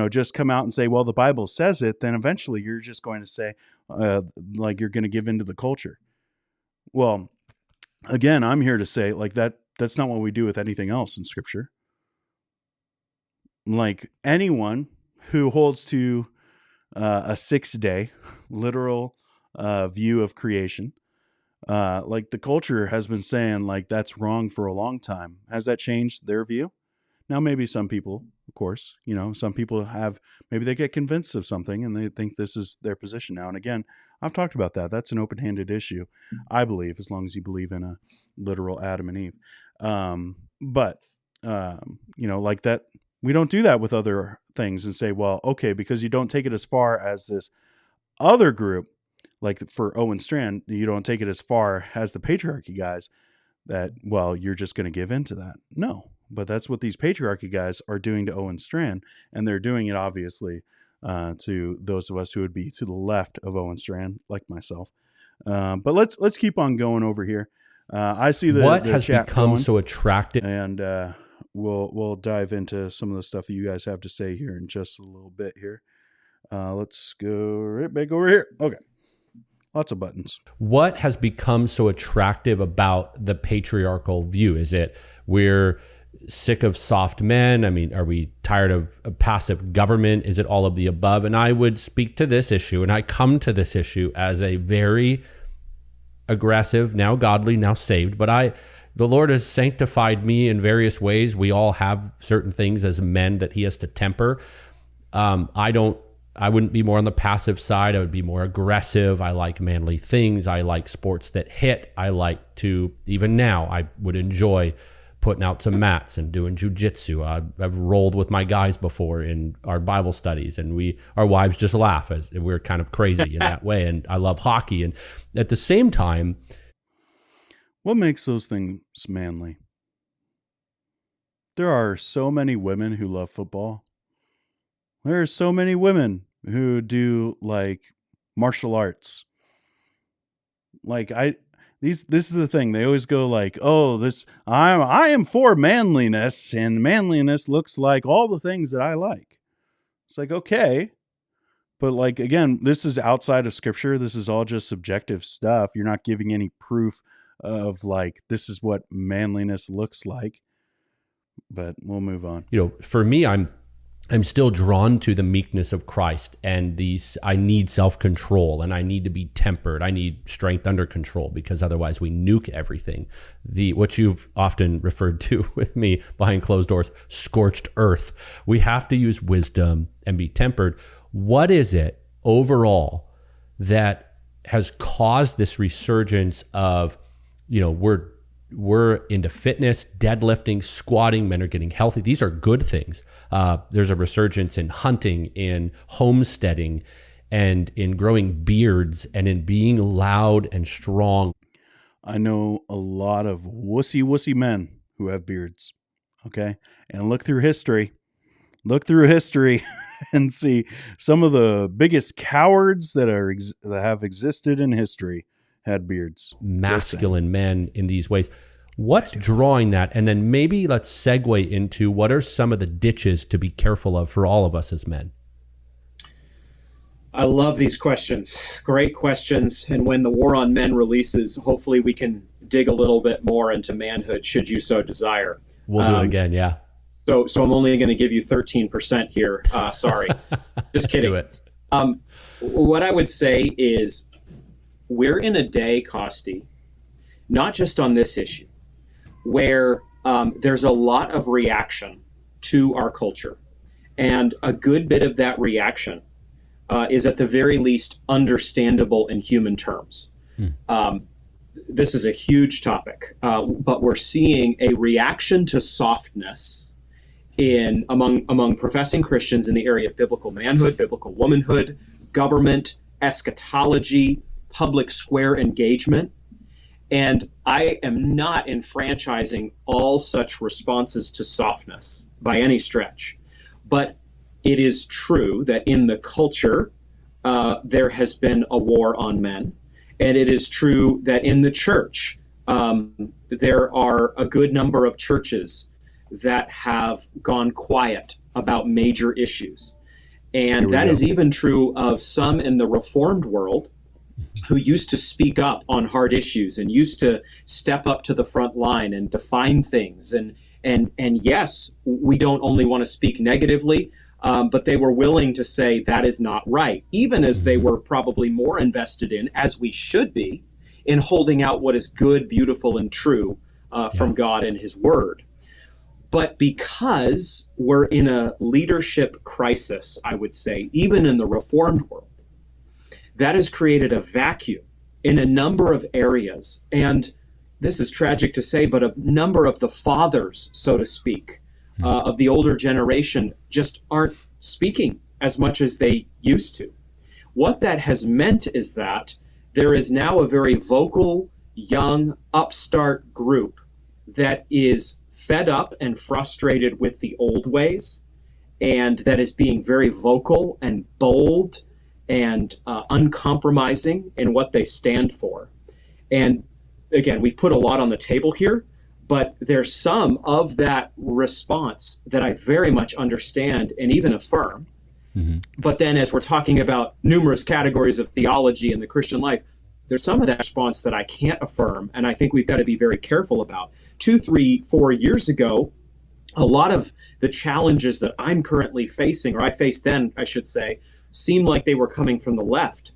just come out and say, well, the Bible says it, then eventually you're just going to say, you're going to give into the culture. Well, again, I'm here to say that's not what we do with anything else in scripture. Like, anyone who holds to a 6-day literal view of creation, the culture has been saying that's wrong for a long time. Has that changed their view? Now, maybe some people, of course, some people maybe they get convinced of something and they think this is their position now. And again, I've talked about that. That's an open-handed issue, I believe, as long as you believe in a literal Adam and Eve. But that, we don't do that with other things and say, well, okay, because you don't take it as far as this other group, like for Owen Strachan, you don't take it as far as the patriarchy guys, that, well, you're just going to give in to that. No. But that's what these patriarchy guys are doing to Owen Strachan, and they're doing it obviously to those of us who would be to the left of Owen Strachan, like myself. But let's keep on going over here. I see the has chat become going, so attractive, and we'll dive into some of the stuff that you guys have to say here in just a little bit here. Let's go right back over here. Okay. Lots of buttons. What has become so attractive about the patriarchal view? Is it we're sick of soft men? I mean, are we tired of a passive government? Is it all of the above? And I would speak to this issue, and I come to this issue as a very aggressive, now godly, now saved, but the Lord has sanctified me in various ways. We all have certain things as men that he has to temper. I don't I wouldn't be more on the passive side. I would be more aggressive. I like manly things. I like sports that hit. I like to, even now, I would enjoy putting out some mats and doing jujitsu. I've rolled with my guys before in our Bible studies, and our wives just laugh as we're kind of crazy in that way. And I love hockey. And at the same time, what makes those things manly? There are so many women who love football. There are so many women who do like martial arts. Like this is the thing. They always go like, "Oh, I am for manliness, and manliness looks like all the things that I like." It's like, okay, but like again, this is outside of scripture. This is all just subjective stuff. You're not giving any proof of like this is what manliness looks like. But we'll move on. For me, I'm still drawn to the meekness of Christ, and I need self-control, and I need to be tempered. I need strength under control, because otherwise we nuke everything. What you've often referred to with me behind closed doors, scorched earth. We have to use wisdom and be tempered. What is it overall that has caused this resurgence of, we're into fitness, deadlifting, squatting, men are getting healthy. These are good things. There's a resurgence in hunting, in homesteading, and in growing beards, and in being loud and strong. I know a lot of wussy men who have beards, okay? And look through history and see some of the biggest cowards that have existed in history had beards. Masculine men in these ways. What's drawing that? And then maybe let's segue into what are some of the ditches to be careful of for all of us as men? I love these questions. Great questions. And when the War on Men releases, hopefully we can dig a little bit more into manhood, should you so desire. We'll do it again, yeah. So I'm only going to give you 13% here. Sorry. Just kidding. Do it. What I would say is, we're in a day, Costi, not just on this issue, where there's a lot of reaction to our culture. And a good bit of that reaction is at the very least understandable in human terms. This is a huge topic, but we're seeing a reaction to softness among professing Christians in the area of biblical manhood, biblical womanhood, government, eschatology, public square engagement. And I am not enfranchising all such responses to softness by any stretch. But it is true that in the culture, there has been a war on men. And it is true that in the church, there are a good number of churches that have gone quiet about major issues. And that is even true of some in the Reformed world who used to speak up on hard issues and used to step up to the front line and define things. And yes, we don't only want to speak negatively, but they were willing to say that is not right, even as they were probably more invested in, as we should be, in holding out what is good, beautiful, and true from God and His Word. But because we're in a leadership crisis, I would say, even in the Reformed world, that has created a vacuum in a number of areas. And this is tragic to say, but a number of the fathers, so to speak, of the older generation just aren't speaking as much as they used to. What that has meant is that there is now a very vocal, young, upstart group that is fed up and frustrated with the old ways, and that is being very vocal and bold and uncompromising in what they stand for. And again, we've put a lot on the table here, but there's some of that response that I very much understand and even affirm. But then as we're talking about numerous categories of theology in the Christian life, there's some of that response that I can't affirm, and I think we've got to be very careful about. 2, 3, 4 years ago, a lot of the challenges that I'm currently facing, or I faced then, I should say, seemed like they were coming from the left.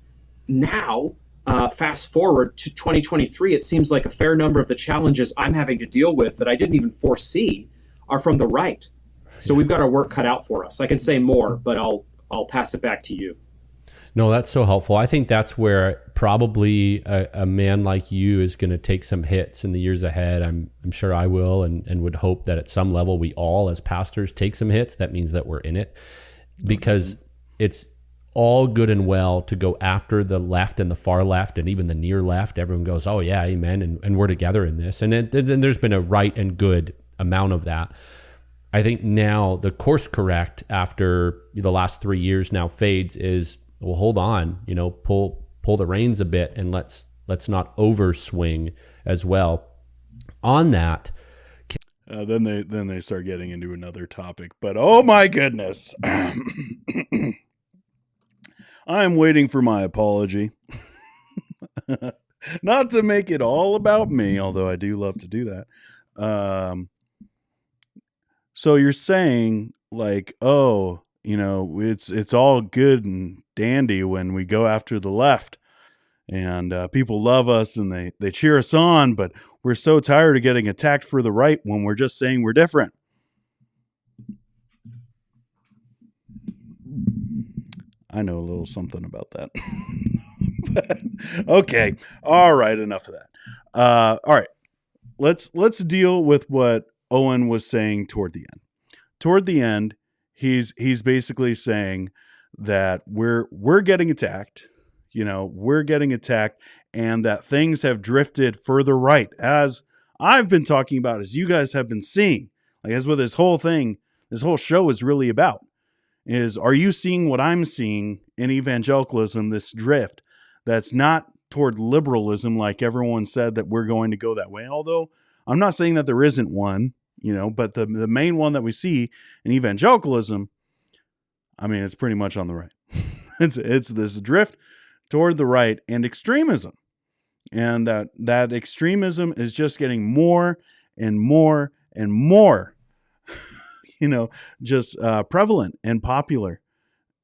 Now, fast forward to 2023, it seems like a fair number of the challenges I'm having to deal with that I didn't even foresee are from the right. So we've got our work cut out for us. I can say more, but I'll I'll pass it back to you. No, that's so helpful. I think that's where probably a man like you is going to take some hits in the years ahead. I'm sure I will, and would hope that at some level we all as pastors take some hits. That means that we're in it, because it's all good and well to go after the left and the far left and even the near left. Everyone goes, oh yeah, amen, and we're together in this. And there's been a right and good amount of that. I think now the course correct after the last 3 years now fades is, well, hold on, pull the reins a bit, and let's not overswing as well on that. Then they start getting into another topic, but oh my goodness, I'm waiting for my apology. Not to make it all about me, although I do love to do that. So you're saying like, oh, it's all good and dandy when we go after the left, and people love us and they cheer us on, but we're so tired of getting attacked for the right when we're just saying we're different. I know a little something about that. But, okay. All right. Enough of that. All right. Let's deal with what Owen was saying toward the end. Toward the end, he's basically saying that we're getting attacked. We're getting attacked, and that things have drifted further right, as I've been talking about, as you guys have been seeing. Like, that's what this whole show is really about. Are you seeing what I'm seeing in evangelicalism, this drift that's not toward liberalism, like everyone said that we're going to go that way? Although I'm not saying that there isn't one, but the main one that we see in evangelicalism, I mean, it's pretty much on the right. It's this drift toward the right and extremism. And that extremism is just getting more and more and more just prevalent and popular.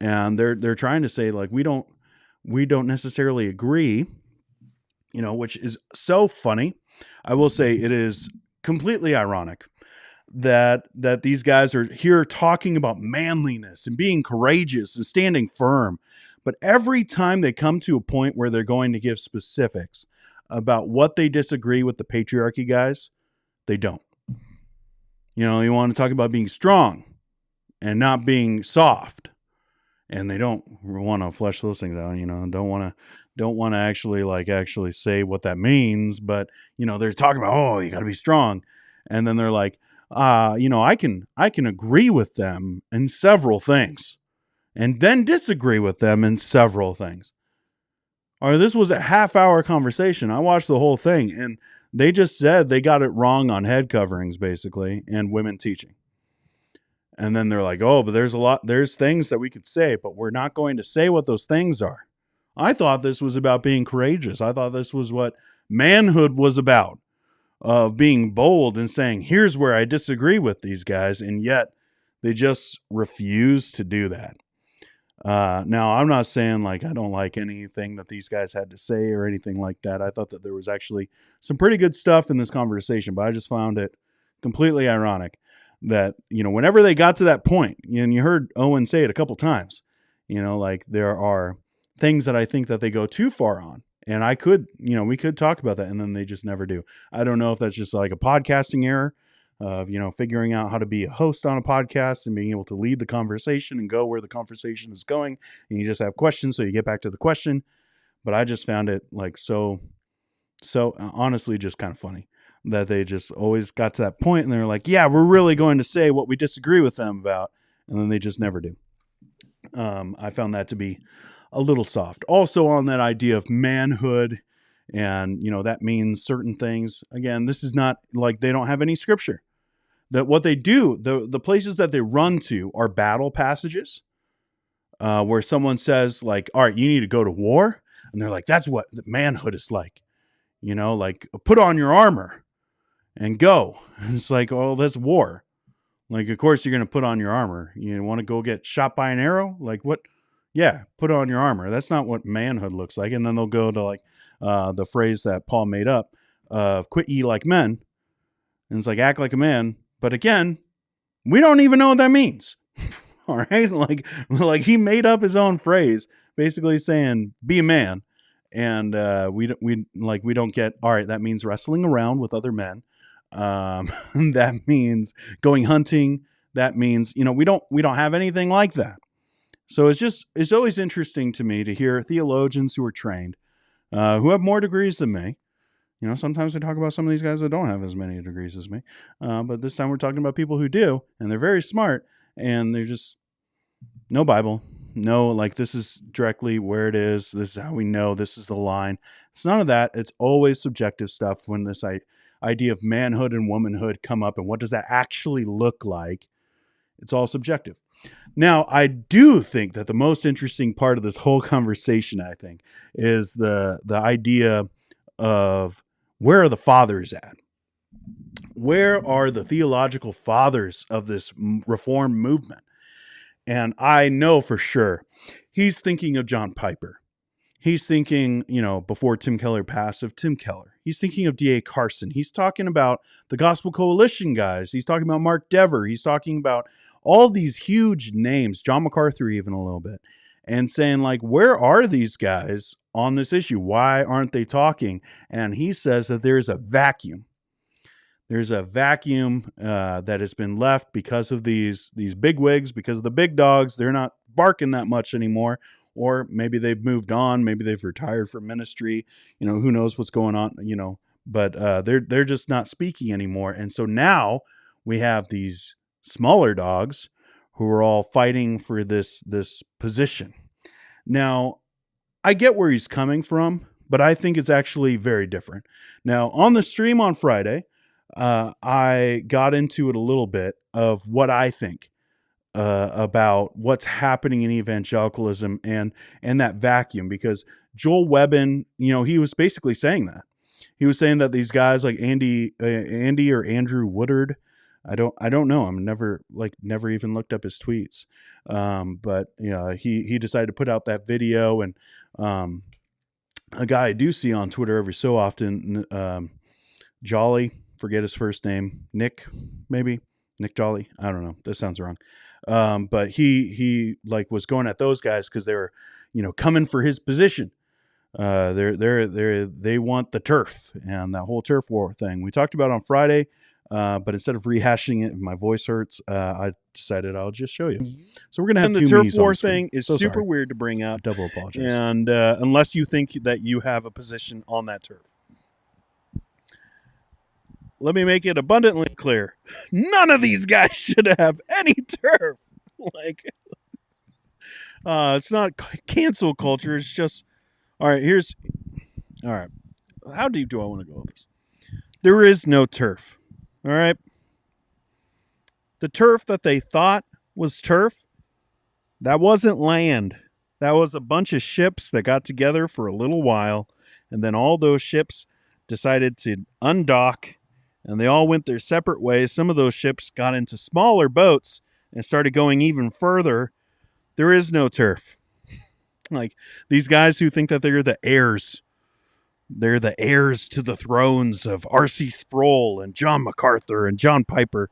And they're trying to say, like, we don't necessarily agree, which is so funny. I will say it is completely ironic that these guys are here talking about manliness and being courageous and standing firm. But every time they come to a point where they're going to give specifics about what they disagree with the patriarchy guys, they don't. You want to talk about being strong and not being soft, and they don't want to flesh those things out. Don't want to actually say what that means. But they're talking about, oh, you got to be strong, and then they're like, I can agree with them in several things, and then disagree with them in several things. Or this was a half-hour conversation. I watched the whole thing, and they just said they got it wrong on head coverings, basically, and women teaching. And then they're like, oh, but there's things that we could say, but we're not going to say what those things are. I thought this was about being courageous. I thought this was what manhood was about, of being bold and saying, here's where I disagree with these guys, and yet they just refuse to do that. Now, I'm not saying like I don't like anything that these guys had to say or anything like that. I thought that there was actually some pretty good stuff in this conversation, but I just found it completely ironic that, whenever they got to that point, and you heard Owen say it a couple times, like there are things that I think that they go too far on. And we could talk about that, and then they just never do. I don't know if that's just like a podcasting error of, figuring out how to be a host on a podcast and being able to lead the conversation and go where the conversation is going. And you just have questions, so you get back to the question. But I just found it like so honestly just kind of funny that they just always got to that point and they're like, yeah, we're really going to say what we disagree with them about. And then they just never do. I found that to be a little soft. Also on that idea of manhood, and, that means certain things. Again, this is not like they don't have any scripture. That what they do, the places that they run to are battle passages where someone says like, all right, you need to go to war. And they're like, that's what manhood is like, like put on your armor and go. And it's like, oh, that's war. Like, of course you're going to put on your armor. You want to go get shot by an arrow? Like what? Yeah, put on your armor. That's not what manhood looks like. And then they'll go to like the phrase that Paul made up of quit ye like men. And it's like, act like a man. But again, we don't even know what that means. All right. Like he made up his own phrase, basically saying, be a man. And we don't get, all right, that means wrestling around with other men. That means going hunting. That means, we don't have anything like that. So it's always interesting to me to hear theologians who are trained, who have more degrees than me. Sometimes we talk about some of these guys that don't have as many degrees as me. But this time we're talking about people who do, and they're very smart, and they're just no Bible. No, like this is directly where it is. This is how we know. This is the line. It's none of that. It's always subjective stuff when this idea of manhood and womanhood come up, and what does that actually look like? It's all subjective. Now, I do think that the most interesting part of this whole conversation, I think, is the idea of where are the fathers at? Where are the theological fathers of this reform movement? And I know for sure he's thinking of John Piper. He's thinking, before Tim Keller passed, of Tim Keller. He's thinking of D.A. Carson. He's talking about the Gospel Coalition guys. He's talking about Mark Dever. He's talking about all these huge names, John MacArthur even a little bit, and saying, like, where are these guys on this issue? Why aren't they talking? And he says that there's a vacuum. There's a vacuum that has been left because of these bigwigs, because of the big dogs. They're not barking that much anymore. Or maybe they've moved on. Maybe they've retired from ministry. Who knows what's going on, but they're just not speaking anymore. And so now we have these smaller dogs who are all fighting for this position. Now, I get where he's coming from, but I think it's actually very different. Now, on the stream on Friday, I got into it a little bit of what I think about what's happening in evangelicalism and that vacuum, because Joel Webbon, he was basically saying that. He was saying that these guys like Andy or Andrew Woodard, I don't know. I'm never even looked up his tweets. But he decided to put out that video, and a guy I do see on Twitter every so often, Jolly, forget his first name, Nick Jolly. I don't know. That sounds wrong. But he was going at those guys because they were, coming for his position. They want the turf and that whole turf war thing we talked about on Friday. But instead of rehashing it, my voice hurts. I decided I'll just show you. So we're gonna have the turf war thing is super weird to bring up. Double apologize. And unless you think that you have a position on that turf. Let me make it abundantly clear. None of these guys should have any turf. It's not cancel culture. It's just, all right. How deep do I want to go with this? There is no turf. All right. The turf that they thought was turf, that wasn't land. That was a bunch of ships that got together for a little while. And then all those ships decided to undock. And they all went their separate ways. Some of those ships got into smaller boats and started going even further. There is no turf. These guys who think that they're the heirs. They're the heirs to the thrones of R.C. Sproul and John MacArthur and John Piper.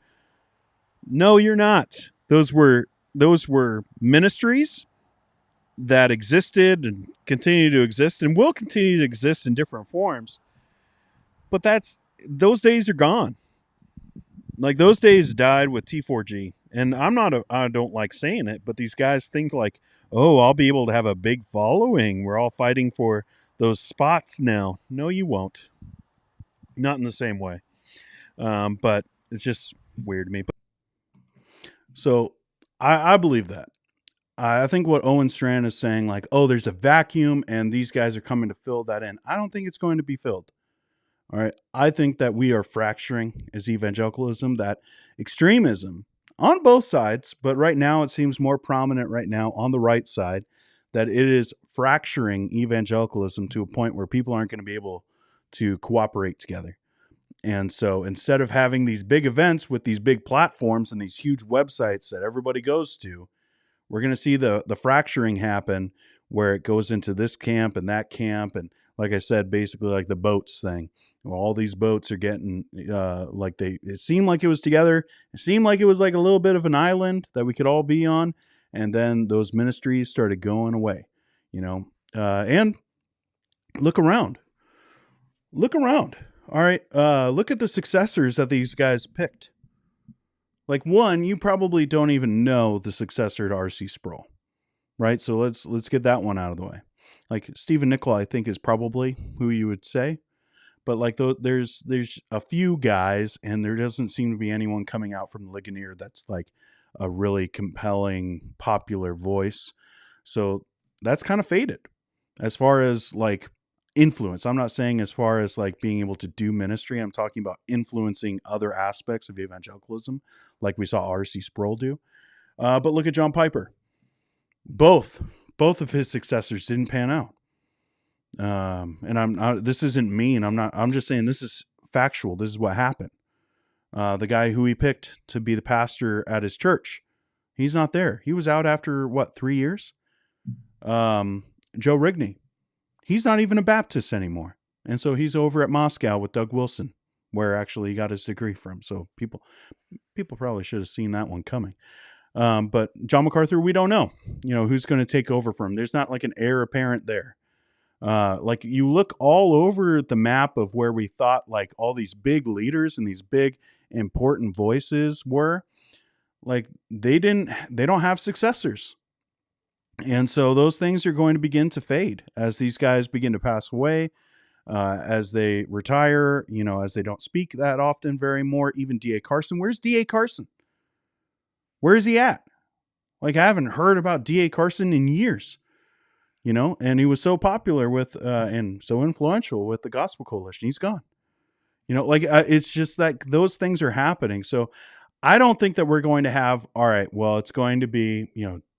No, you're not. Those were ministries that existed and continue to exist and will continue to exist in different forms. But those days are gone. Those days died with T4G. And I don't like saying it, but these guys think I'll be able to have a big following. We're all fighting for those spots now. No, you won't. Not in the same way. But it's just weird to me. So I believe that. I think what Owen Strachan is saying, there's a vacuum and these guys are coming to fill that in. I don't think it's going to be filled. All right. I think that we are fracturing as evangelicalism, that extremism on both sides, but right now it seems more prominent right now on the right side, that it is fracturing evangelicalism to a point where people aren't going to be able to cooperate together. And so instead of having these big events with these big platforms and these huge websites that everybody goes to, we're going to see the fracturing happen where it goes into this camp and that camp. And like I said, basically like the boats thing. All these boats are getting it seemed like it was together. It seemed like it was like a little bit of an island that we could all be on. And then those ministries started going away, and look around. All right. Look at the successors that these guys picked. Like, one, you probably don't even know the successor to R.C. Sproul, right? So let's get that one out of the way. Like, Stephen Nicol, I think, is probably who you would say. But like, there's a few guys, and there doesn't seem to be anyone coming out from the Ligonier that's like a really compelling, popular voice. So that's kind of faded as far as like influence. I'm not saying as far as like being able to do ministry. I'm talking about influencing other aspects of evangelicalism, like we saw R.C. Sproul do. But look at John Piper. Both of his successors didn't pan out. And this isn't mean. I'm just saying this is factual. This is what happened. The guy who he picked to be the pastor at his church, he's not there. He was out after 3 years? Joe Rigney, he's not even a Baptist anymore. And so he's over at Moscow with Doug Wilson, where actually he got his degree from. So people probably should have seen that one coming. But John MacArthur, we don't know, who's going to take over from him. There's not like an heir apparent there. Like, you look all over the map of where we thought like all these big leaders and these big important voices were, like they don't have successors. And so those things are going to begin to fade as these guys begin to pass away, as they retire, as they don't speak that often very more. Even D.A. Carson. Where's D.A. Carson? Where is he at? Like, I haven't heard about D.A. Carson in years. And he was so popular with, and so influential with the Gospel Coalition. He's gone. It's just like those things are happening. So I don't think that we're going to have, all right, well, it's going to be,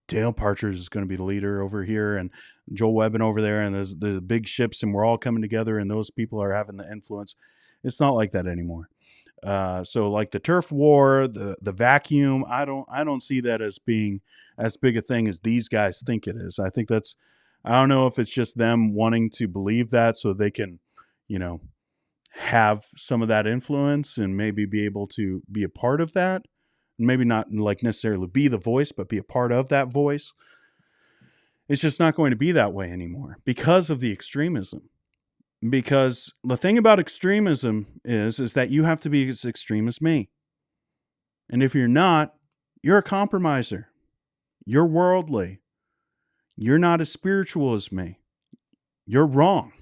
Dale Partridge is going to be the leader over here and Joel Webbon over there. And there's the big ships and we're all coming together and those people are having the influence. It's not like that anymore. So like the turf war, the vacuum, I don't see that as being as big a thing as these guys think it is. I think I don't know if it's just them wanting to believe that so they can, have some of that influence and maybe be able to be a part of that. Maybe not like necessarily be the voice, but be a part of that voice. It's just not going to be that way anymore because of the extremism. Because the thing about extremism is that you have to be as extreme as me. And if you're not, you're a compromiser. You're worldly. You're not as spiritual as me. You're wrong.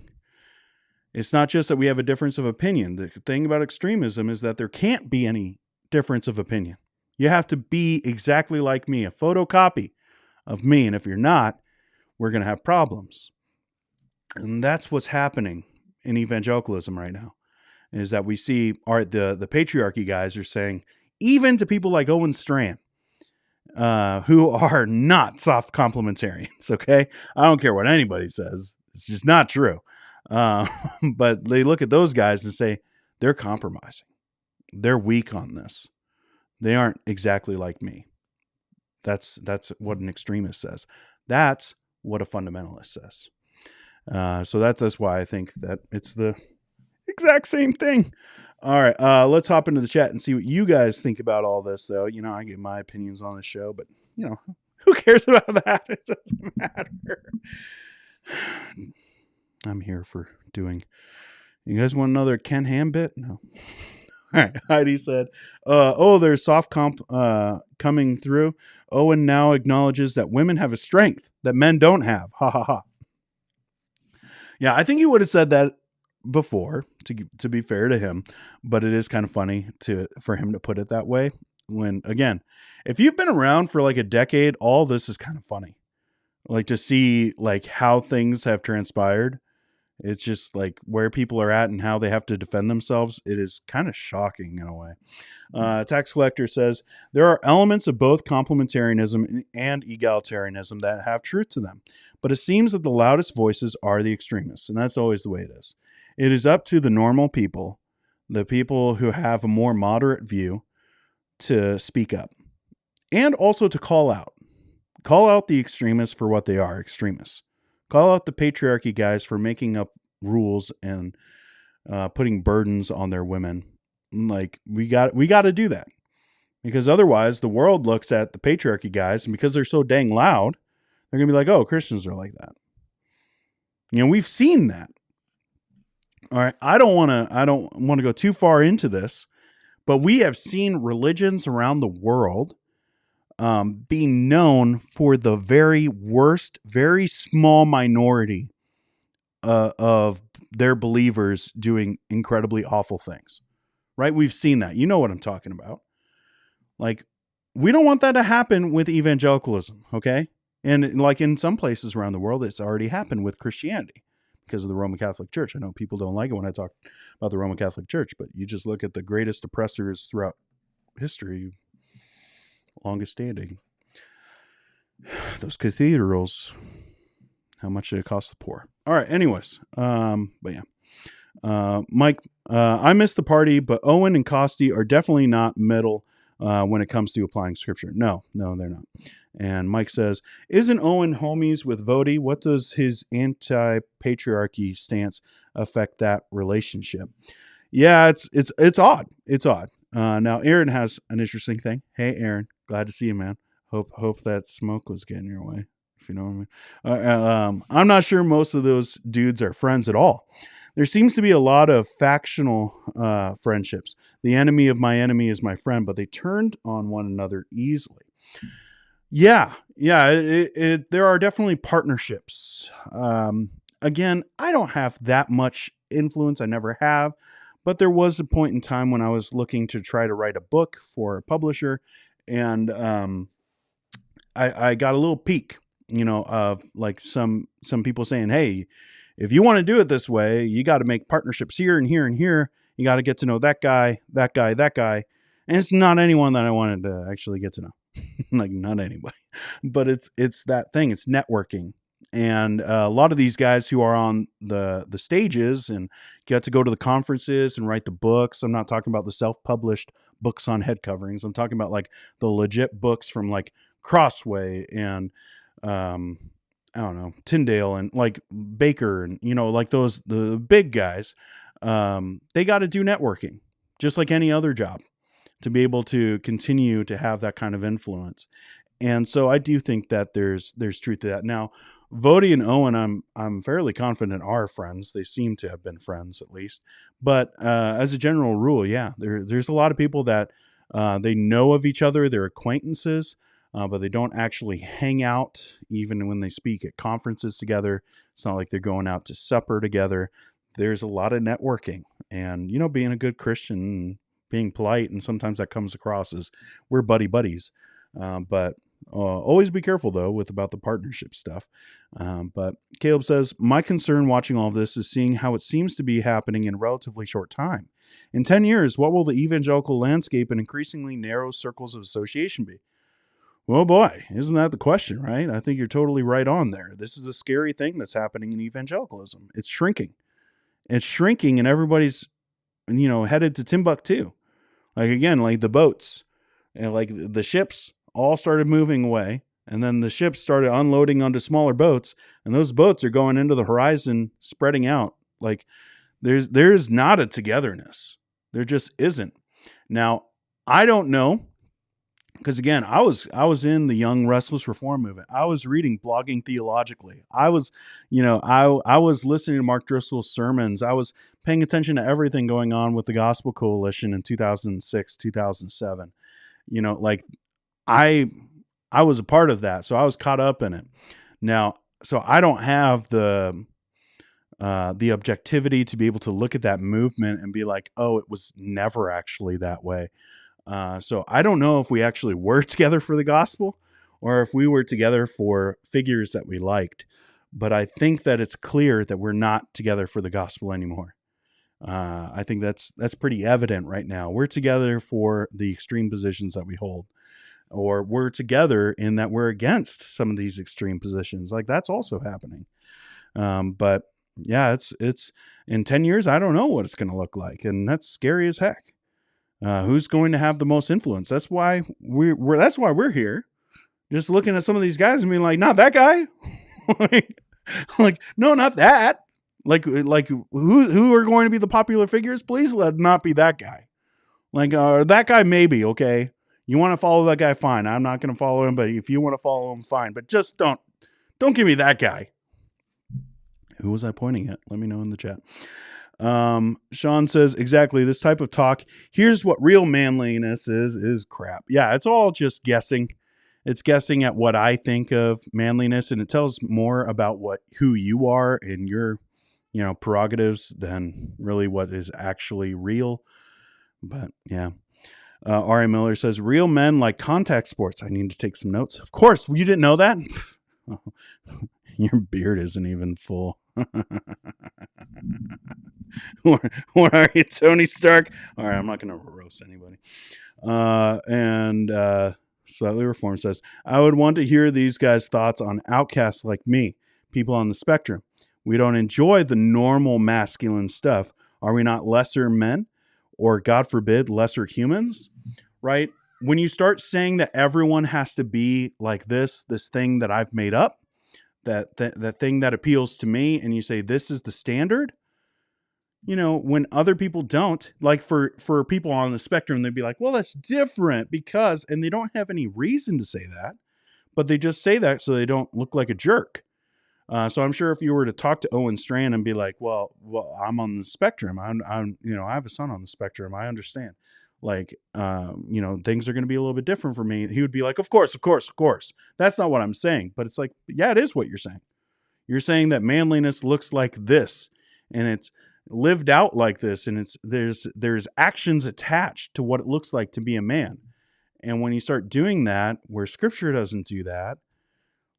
It's not just that we have a difference of opinion. The thing about extremism is that there can't be any difference of opinion. You have to be exactly like me, a photocopy of me. And if you're not, we're going to have problems. And that's what's happening in evangelicalism right now, is that we see the patriarchy guys are saying, even to people like Owen Strachan, who are not soft complementarians, okay? I don't care what anybody says. It's just not true. But they look at those guys and say, they're compromising. They're weak on this. They aren't exactly like me. That's what an extremist says. That's what a fundamentalist says. So that's why I think that it's the exact same thing. All right, let's hop into the chat and see what you guys think about all this, though. I give my opinions on the show, but, who cares about that? It doesn't matter. I'm here for doing... You guys want another Ken Ham bit? No. All right, Heidi said, there's soft comp coming through. Owen now acknowledges that women have a strength that men don't have. Ha, ha, ha. Yeah, I think he would have said that before, to be fair to him, but it is kind of funny for him to put it that way. When, again, if you've been around for like a decade, all this is kind of funny. Like, to see like how things have transpired. It's just like where people are at and how they have to defend themselves. It is kind of shocking in a way. Tax Collector says, there are elements of both complementarianism and egalitarianism that have truth to them. But it seems that the loudest voices are the extremists. And that's always the way it is. It is up to the normal people, the people who have a more moderate view, to speak up. And also to call out. Call out the extremists for what they are, extremists. Call out the patriarchy guys for making up rules and putting burdens on their women. Like we got to do that, because otherwise the world looks at the patriarchy guys, and because they're so dang loud, they're gonna be like, oh, Christians are like that. We've seen that. All right, I don't want to go too far into this, but we have seen religions around the world being known for the very worst, very small minority of their believers doing incredibly awful things. Right? We've seen that. You know what I'm talking about. Like, we don't want that to happen with evangelicalism, okay? And like in some places around the world, it's already happened with Christianity because of the Roman Catholic Church. I know people don't like it when I talk about the Roman Catholic Church, but you just look at the greatest oppressors throughout history, longest standing. Those cathedrals, how much did it cost the poor? All right, anyways, but yeah. Mike, I missed the party, but Owen and Costi are definitely not middle when it comes to applying scripture. No, they're not. And Mike says, isn't Owen homies with Vody? What does his anti-patriarchy stance affect that relationship? Yeah, it's odd. It's odd. Now Aaron has an interesting thing. Hey, Aaron, glad to see you, man. Hope that smoke was getting your way, if you know what I mean. I'm not sure most of those dudes are friends at all. There seems to be a lot of factional friendships. The enemy of my enemy is my friend, but they turned on one another easily. Yeah. There are definitely partnerships. Again, I don't have that much influence. I never have. But there was a point in time when I was looking to try to write a book for a publisher, and I got a little peek, of like some people saying, hey, if you want to do it this way, you got to make partnerships here and here and here. You got to get to know that guy. And it's not anyone that I wanted to actually get to know. Like, not anybody. But it's that thing. It's networking. And a lot of these guys who are on the stages and get to go to the conferences and write the books. I'm not talking about the self-published books on head coverings. I'm talking about like the legit books from like Crossway and I don't know, Tyndale and like Baker and, like the big guys, they got to do networking just like any other job to be able to continue to have that kind of influence. And so I do think that there's truth to that. Now, Vody and Owen, I'm fairly confident are friends. They seem to have been friends at least. But as a general rule, yeah, there's a lot of people that they know of each other, they're acquaintances, but they don't actually hang out even when they speak at conferences together. It's not like they're going out to supper together. There's a lot of networking and, being a good Christian and being polite. And sometimes that comes across as we're buddies. But always be careful, though, about the partnership stuff. But Caleb says, my concern watching all of this is seeing how it seems to be happening in a relatively short time. In 10 years, what will the evangelical landscape and increasingly narrow circles of association be? Well, boy, isn't that the question, right? I think you're totally right on there. This is a scary thing that's happening in evangelicalism. It's shrinking. And everybody's, headed to Timbuktu. Like, again, like the boats and like the ships all started moving away. And then the ships started unloading onto smaller boats. And those boats are going into the horizon, spreading out. Like there's not a togetherness. There just isn't. Now, I don't know. Because again, I was in the Young Restless Reform movement. I was reading Blogging Theologically. I was, I was listening to Mark Driscoll's sermons. I was paying attention to everything going on with the Gospel Coalition in 2006, 2007. I was a part of that, so I was caught up in it. Now, so I don't have the objectivity to be able to look at that movement and be like, oh, it was never actually that way. So I don't know if we actually were together for the gospel or if we were together for figures that we liked. But I think that it's clear that we're not together for the gospel anymore. I think that's pretty evident right now. We're together for the extreme positions that we hold, or we're together in that we're against some of these extreme positions. Like that's also happening. But yeah, it's in 10 years, I don't know what it's going to look like. And that's scary as heck. Who's going to have the most influence? That's why we're here, just looking at some of these guys and being like, not that guy, like no, not that. Like who are going to be the popular figures? Please let not be that guy. Like that guy maybe, okay? You want to follow that guy, fine. I'm not going to follow him, but if you want to follow him, fine. But just don't give me that guy. Who was I pointing at? Let me know in the chat. Sean says, exactly, this type of talk, here's what real manliness is crap. Yeah, it's all just guessing. It's guessing at what I think of manliness, and it tells more about who you are and your, prerogatives than really what is actually real. But yeah. R.A. Miller says, real men like contact sports. I need to take some notes. Of course, you didn't know that? Your beard isn't even full. What are you, Tony Stark? All right, I'm not going to roast anybody. Slightly Reformed says, I would want to hear these guys' thoughts on outcasts like me, people on the spectrum. We don't enjoy the normal masculine stuff. Are we not lesser men? Or, God forbid, lesser humans? Right? When you start saying that everyone has to be like this thing that I've made up, that thing that appeals to me, and you say this is the standard, when other people don't, like for people on the spectrum, they'd be like, well, that's different because, and they don't have any reason to say that, but they just say that so they don't look like a jerk. So I'm sure if you were to talk to Owen Strachan and be like, well, I'm on the spectrum. I'm I have a son on the spectrum. I understand. Like, things are going to be a little bit different for me. He would be like, of course. That's not what I'm saying. But it's like, yeah, it is what you're saying. You're saying that manliness looks like this, and it's lived out like this, and there's actions attached to what it looks like to be a man. And when you start doing that, where Scripture doesn't do that,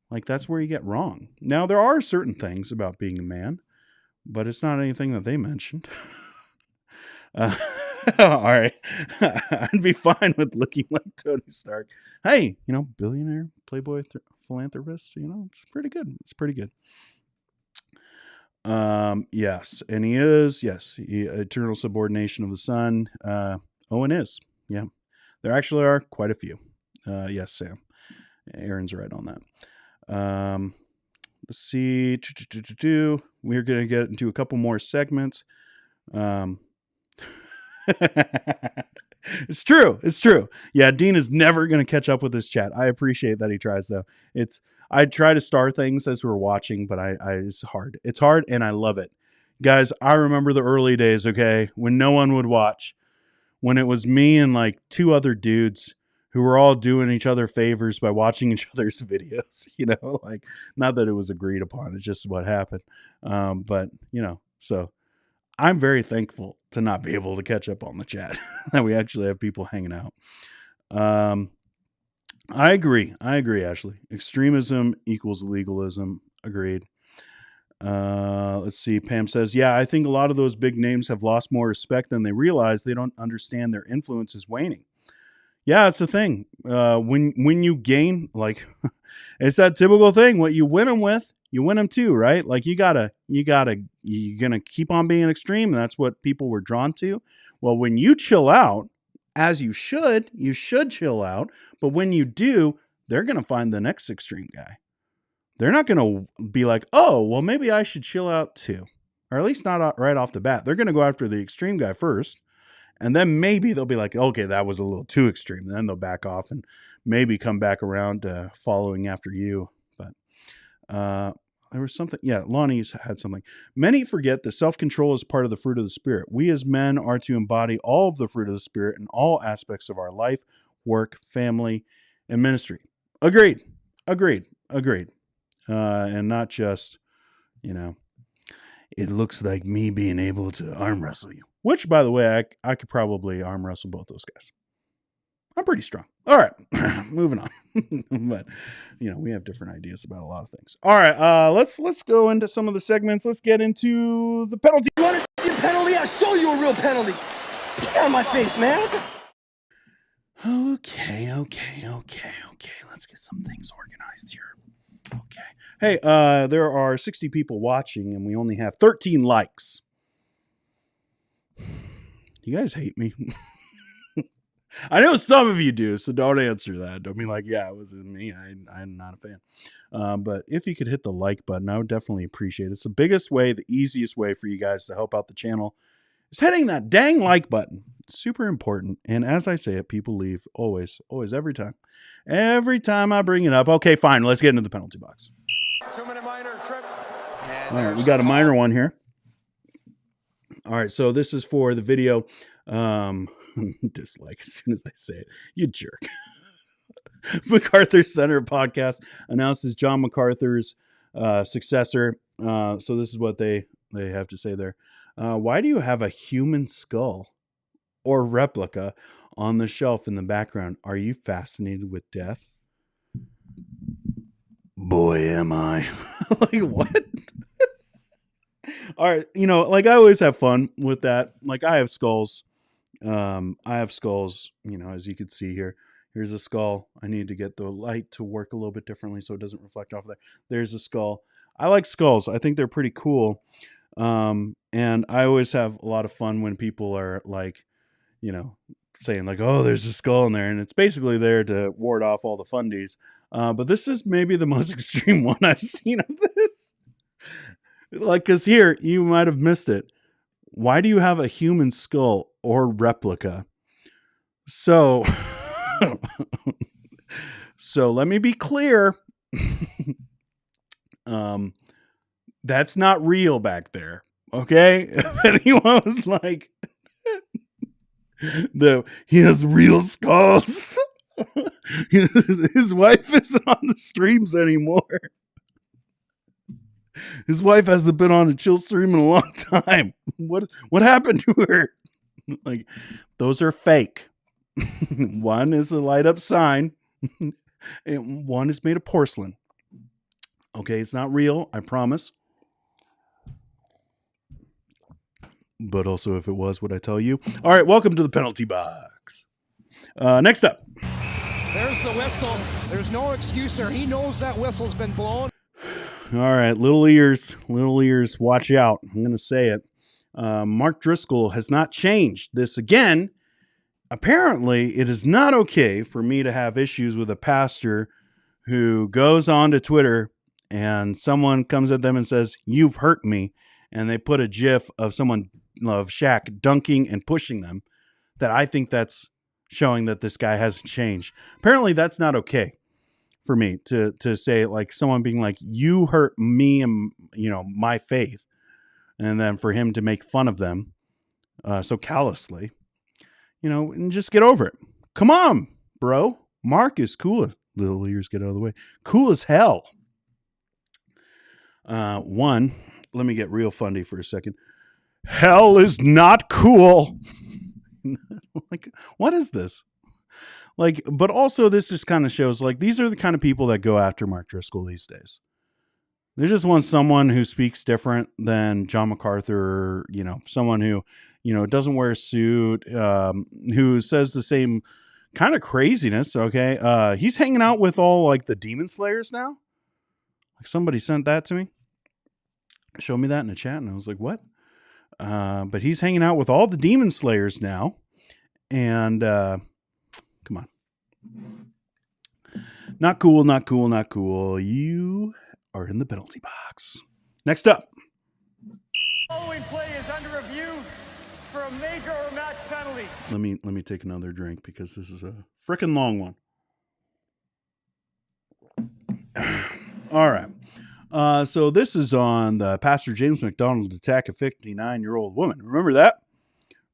like that's where you get wrong. Now, there are certain things about being a man, but it's not anything that they mentioned. All right. I'd be fine with looking like Tony Stark. Hey, billionaire, playboy, philanthropist, it's pretty good. It's pretty good. Yes. And he is, eternal subordination of the Son. Owen is. Yeah. There actually are quite a few. Yes, Sam. Aaron's right on that. Let's see. We're going to get into a couple more segments. It's true. Yeah, Dean is never going to catch up with this chat. I appreciate that he tries, though. I try to star things as we're watching, but it's hard. It's hard, and I love it. Guys, I remember the early days, okay, when no one would watch, when it was me and like two other dudes who were all doing each other favors by watching each other's videos, like not that it was agreed upon, it's just what happened. But so I'm very thankful to not be able to catch up on the chat, that we actually have people hanging out. I agree, Ashley. Extremism equals legalism. Agreed. Let's see. Pam says, yeah, I think a lot of those big names have lost more respect than they realize. They don't understand their influence is waning. Yeah, it's the thing. When you gain, like, it's that typical thing. What you win them with, you win them too, right? Like you're gonna keep on being extreme. And that's what people were drawn to. Well, when you chill out, as you should chill out. But when you do, they're gonna find the next extreme guy. They're not gonna be like, oh, well, maybe I should chill out too, or at least not right off the bat. They're gonna go after the extreme guy first. And then maybe they'll be like, okay, that was a little too extreme. And then they'll back off and maybe come back around following after you. But there was something. Yeah, Lonnie's had something. Many forget that self-control is part of the fruit of the Spirit. We as men are to embody all of the fruit of the Spirit in all aspects of our life, work, family, and ministry. Agreed. And not just, it looks like me being able to arm wrestle you. Which, by the way, I could probably arm wrestle both those guys. I'm pretty strong. All right, moving on. But we have different ideas about a lot of things. All right, let's go into some of the segments. Let's get into the penalty. You want to see a penalty? I'll show you a real penalty. Get out of my face, man. Okay. Let's get some things organized here. Okay. Hey, there are 60 people watching, and we only have 13 likes. You guys hate me. I know some of you do, so don't answer that. Don't be like, yeah, it wasn't me. I'm not a fan. But if you could hit the like button, I would definitely appreciate it. It's the biggest way, the easiest way for you guys to help out the channel is hitting that dang like button. It's super important. And as I say it, people leave always, every time. Every time I bring it up. Okay, fine. Let's get into the penalty box. 2-minute minor trip. All right, we got a minor one here. All right, so this is for the video. Dislike as soon as I say it. You jerk. MacArthur Center podcast announces John MacArthur's successor. So this is what they have to say there. Why do you have a human skull or replica on the shelf in the background? Are you fascinated with death? Boy, am I. Like, what? All right, like I always have fun with that. Like I have skulls. As you can see here. Here's a skull. I need to get the light to work a little bit differently so it doesn't reflect off there. There's a skull. I like skulls. I think they're pretty cool. And I always have a lot of fun when people are like, saying like, oh, there's a skull in there. And it's basically there to ward off all the fundies. But this is maybe the most extreme one I've seen of this. Like, because here, you might have missed it. Why do you have a human skull or replica? So, so let me be clear. That's not real back there. Okay. If anyone was like, he has real skulls. His wife isn't on the streams anymore. His wife hasn't been on a chill stream in a long time. What happened to her? Like, those are fake. One is a light up sign, and one is made of porcelain. Okay, it's not real, I promise. But also, if it was, would I tell you? All right, welcome to the penalty box. Next up. There's the whistle. There's no excuse there. He knows that whistle's been blown. All right, little ears, watch out. I'm going to say it. Mark Driscoll has not changed this again. Apparently, it is not okay for me to have issues with a pastor who goes on to Twitter and someone comes at them and says, "You've hurt me." And they put a GIF of Shaq dunking and pushing them. That I think that's showing that this guy hasn't changed. Apparently, that's not okay for me to say, like, someone being like, you hurt me and my faith, and then for him to make fun of them so callously, and just get over it. Come on, bro. Mark is cool. Little ears, get out of the way. Cool as hell. Let me get real fundy for a second. Hell is not cool. Like, what is this? Like, but also this just kind of shows, like, these are the kind of people that go after Mark Driscoll these days. They just want someone who speaks different than John MacArthur, someone who, doesn't wear a suit, who says the same kind of craziness. Okay. He's hanging out with all like the demon slayers now. Like, somebody sent that to me. Showed me that in the chat. And I was like, what? But he's hanging out with all the demon slayers now. And, come on. Not cool, not cool, not cool. You are in the penalty box. Next up. Following play is under review for a major or match penalty. Let me take another drink because this is a freaking long one. All right. So this is on the Pastor James McDonald attack a 59-year-old woman. Remember that?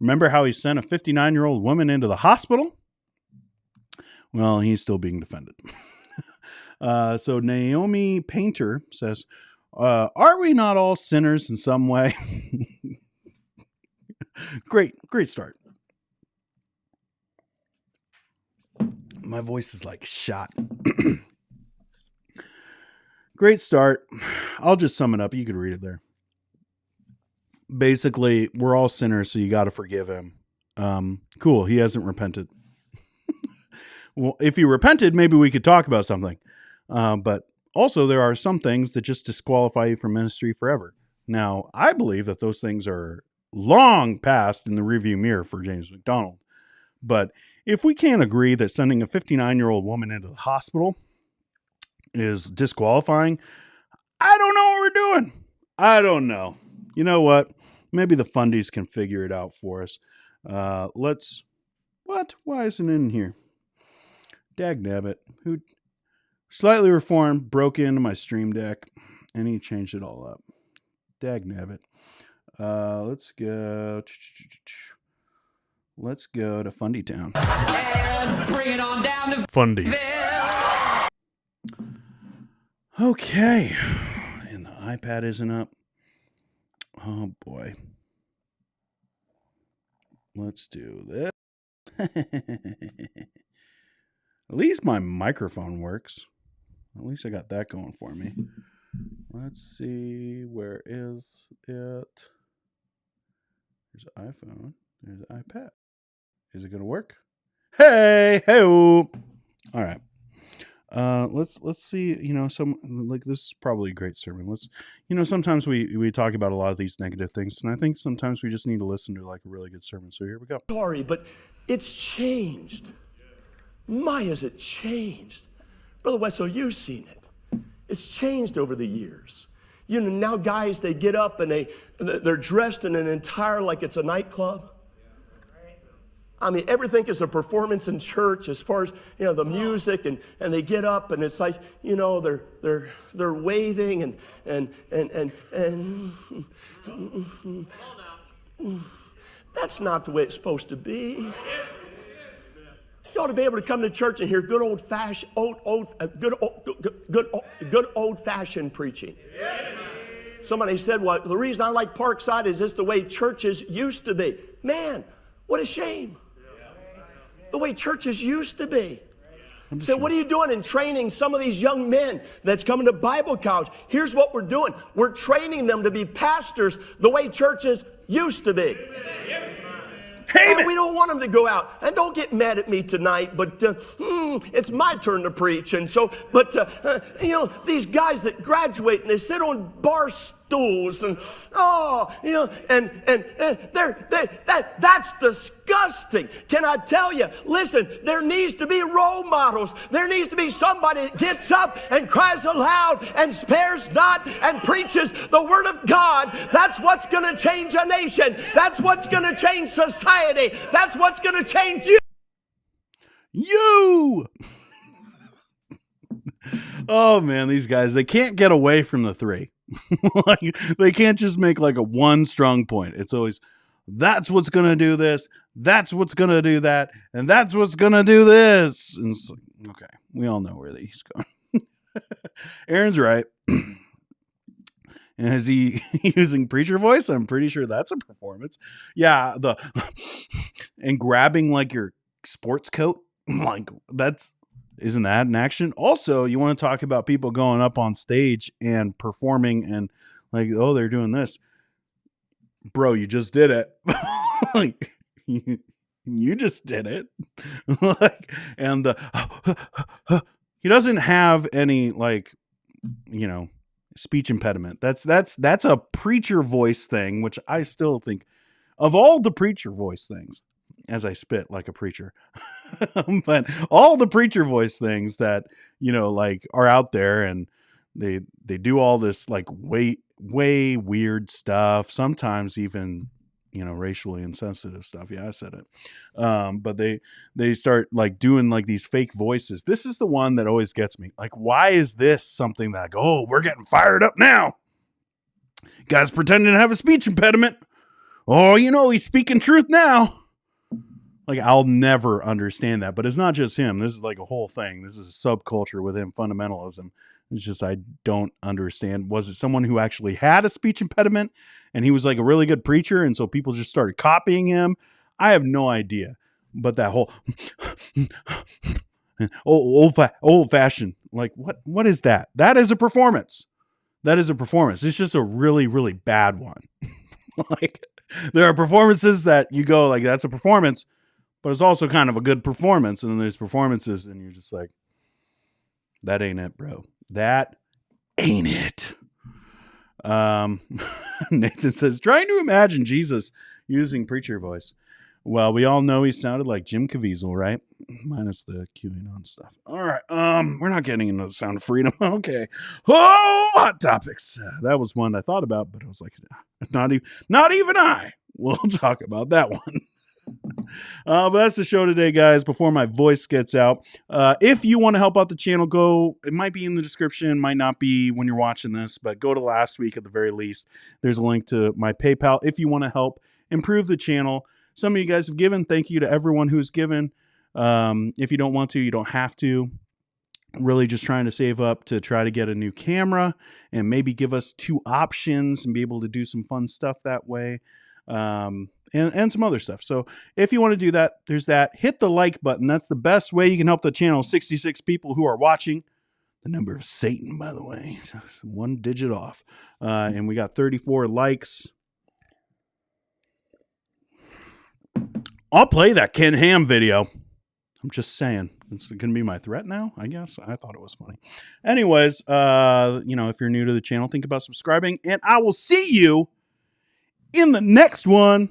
Remember how he sent a 59-year-old woman into the hospital? Well, he's still being defended. So Naomi Painter says, are we not all sinners in some way? Great start. My voice is like shot. Great start. I'll just sum it up. You could read it there. Basically, we're all sinners, so you got to forgive him. Cool. He hasn't repented. Well, if he repented, maybe we could talk about something. But also, there are some things that just disqualify you from ministry forever. Now, I believe that those things are long past in the rearview mirror for James McDonald. But if we can't agree that sending a 59-year-old woman into the hospital is disqualifying, I don't know what we're doing. I don't know. You know what? Maybe the fundies can figure it out for us. What? Why isn't it in here? Dagnabbit. Who slightly reformed, broke into my stream deck, and he changed it all up. Dagnabbit. Let's go. Let's go to Fundy Town. And bring it on down to Fundy. Okay. And the iPad isn't up. Oh boy. Let's do this. At least my microphone works. At least I got that going for me. Let's see. Where is it? There's iPhone. There's iPad. Is it going to work? Hey. All right. Let's see, some like this is probably a great sermon. Sometimes we talk about a lot of these negative things, and I think sometimes we just need to listen to like a really good sermon. So here we go. Sorry, but it's changed. My, has it changed. Brother Wessel, you've seen it. It's changed over the years. Now guys, they get up and they're dressed in an entire, like it's a nightclub. I mean, everything is a performance in church as far as, the music, and they get up and it's like, they're waving and that's not the way it's supposed to be. You ought to be able to come to church and hear good old-fashioned preaching. Somebody said, well, the reason I like Parkside is just the way churches used to be. Man, what a shame. The way churches used to be. So what are you doing in training some of these young men that's coming to Bible college? Here's what we're doing. We're training them to be pastors the way churches used to be. And we don't want them to go out. And don't get mad at me tonight, but it's my turn to preach. And so, these guys that graduate and they sit on bar stools and that's disgusting. Can I tell you? Listen, there needs to be role models. There needs to be somebody that gets up and cries aloud and spares not and preaches the word of God. That's what's going to change a nation. That's what's going to change society. That's what's going to change you. Oh man, these guys, they can't get away from the three. Like, they can't just make like a one strong point. It's always, that's what's going to do this, that's what's going to do that, and that's what's going to do this. And it's like, okay, we all know where he's going. Aaron's right. And is he using preacher voice? I'm pretty sure that's a performance. Yeah, and grabbing like your sports coat, like isn't that an action? Also, you want to talk about people going up on stage and performing and like, oh, they're doing this. Bro, you just did it. Like, you just did it. Like, and he doesn't have any like, speech impediment. That's a preacher voice thing, which I still think of all the preacher voice things, as I spit like a preacher, but all the preacher voice things that, like are out there and they do all this like way weird stuff. Sometimes even, racially insensitive stuff. Yeah, I said it. But they start like doing like these fake voices. This is the one that always gets me. Like, why is this something that we're getting fired up now? Guy's pretending to have a speech impediment. Oh, he's speaking truth now. Like, I'll never understand that, but it's not just him. This is like a whole thing. This is a subculture within fundamentalism. It's just, I don't understand. Was it someone who actually had a speech impediment and he was like a really good preacher, and so people just started copying him? I have no idea. But that whole old fashioned, like what is that? That is a performance. That is a performance. It's just a really, really bad one. Like, there are performances that you go like, that's a performance, but it's also kind of a good performance. And then there's performances and you're just like, that ain't it, bro. That ain't it. Nathan says, trying to imagine Jesus using preacher voice. Well, we all know he sounded like Jim Caviezel, right? Minus the QAnon stuff. All right. We're not getting into the sound of freedom. Okay. Oh, hot topics. That was one I thought about, but I was like, not even I will talk about that one. But that's the show today, guys. Before my voice gets out, if you want to help out the channel, it might be in the description, might not be when you're watching this, but go to last week at the very least. There's a link to my PayPal if you want to help improve the channel. Some of you guys have given. Thank you to everyone who's given. If you don't want to, you don't have to. Really just trying to save up to try to get a new camera and maybe give us 2 options and be able to do some fun stuff that way. And some other stuff. So if you want to do that, there's that. Hit the like button. That's the best way you can help the channel. 66 people who are watching. The number of Satan, by the way. 1 digit off. And we got 34 likes. I'll play that Ken Ham video. I'm just saying. It's going to be my threat now, I guess. I thought it was funny. Anyways, if you're new to the channel, think about subscribing. And I will see you in the next one.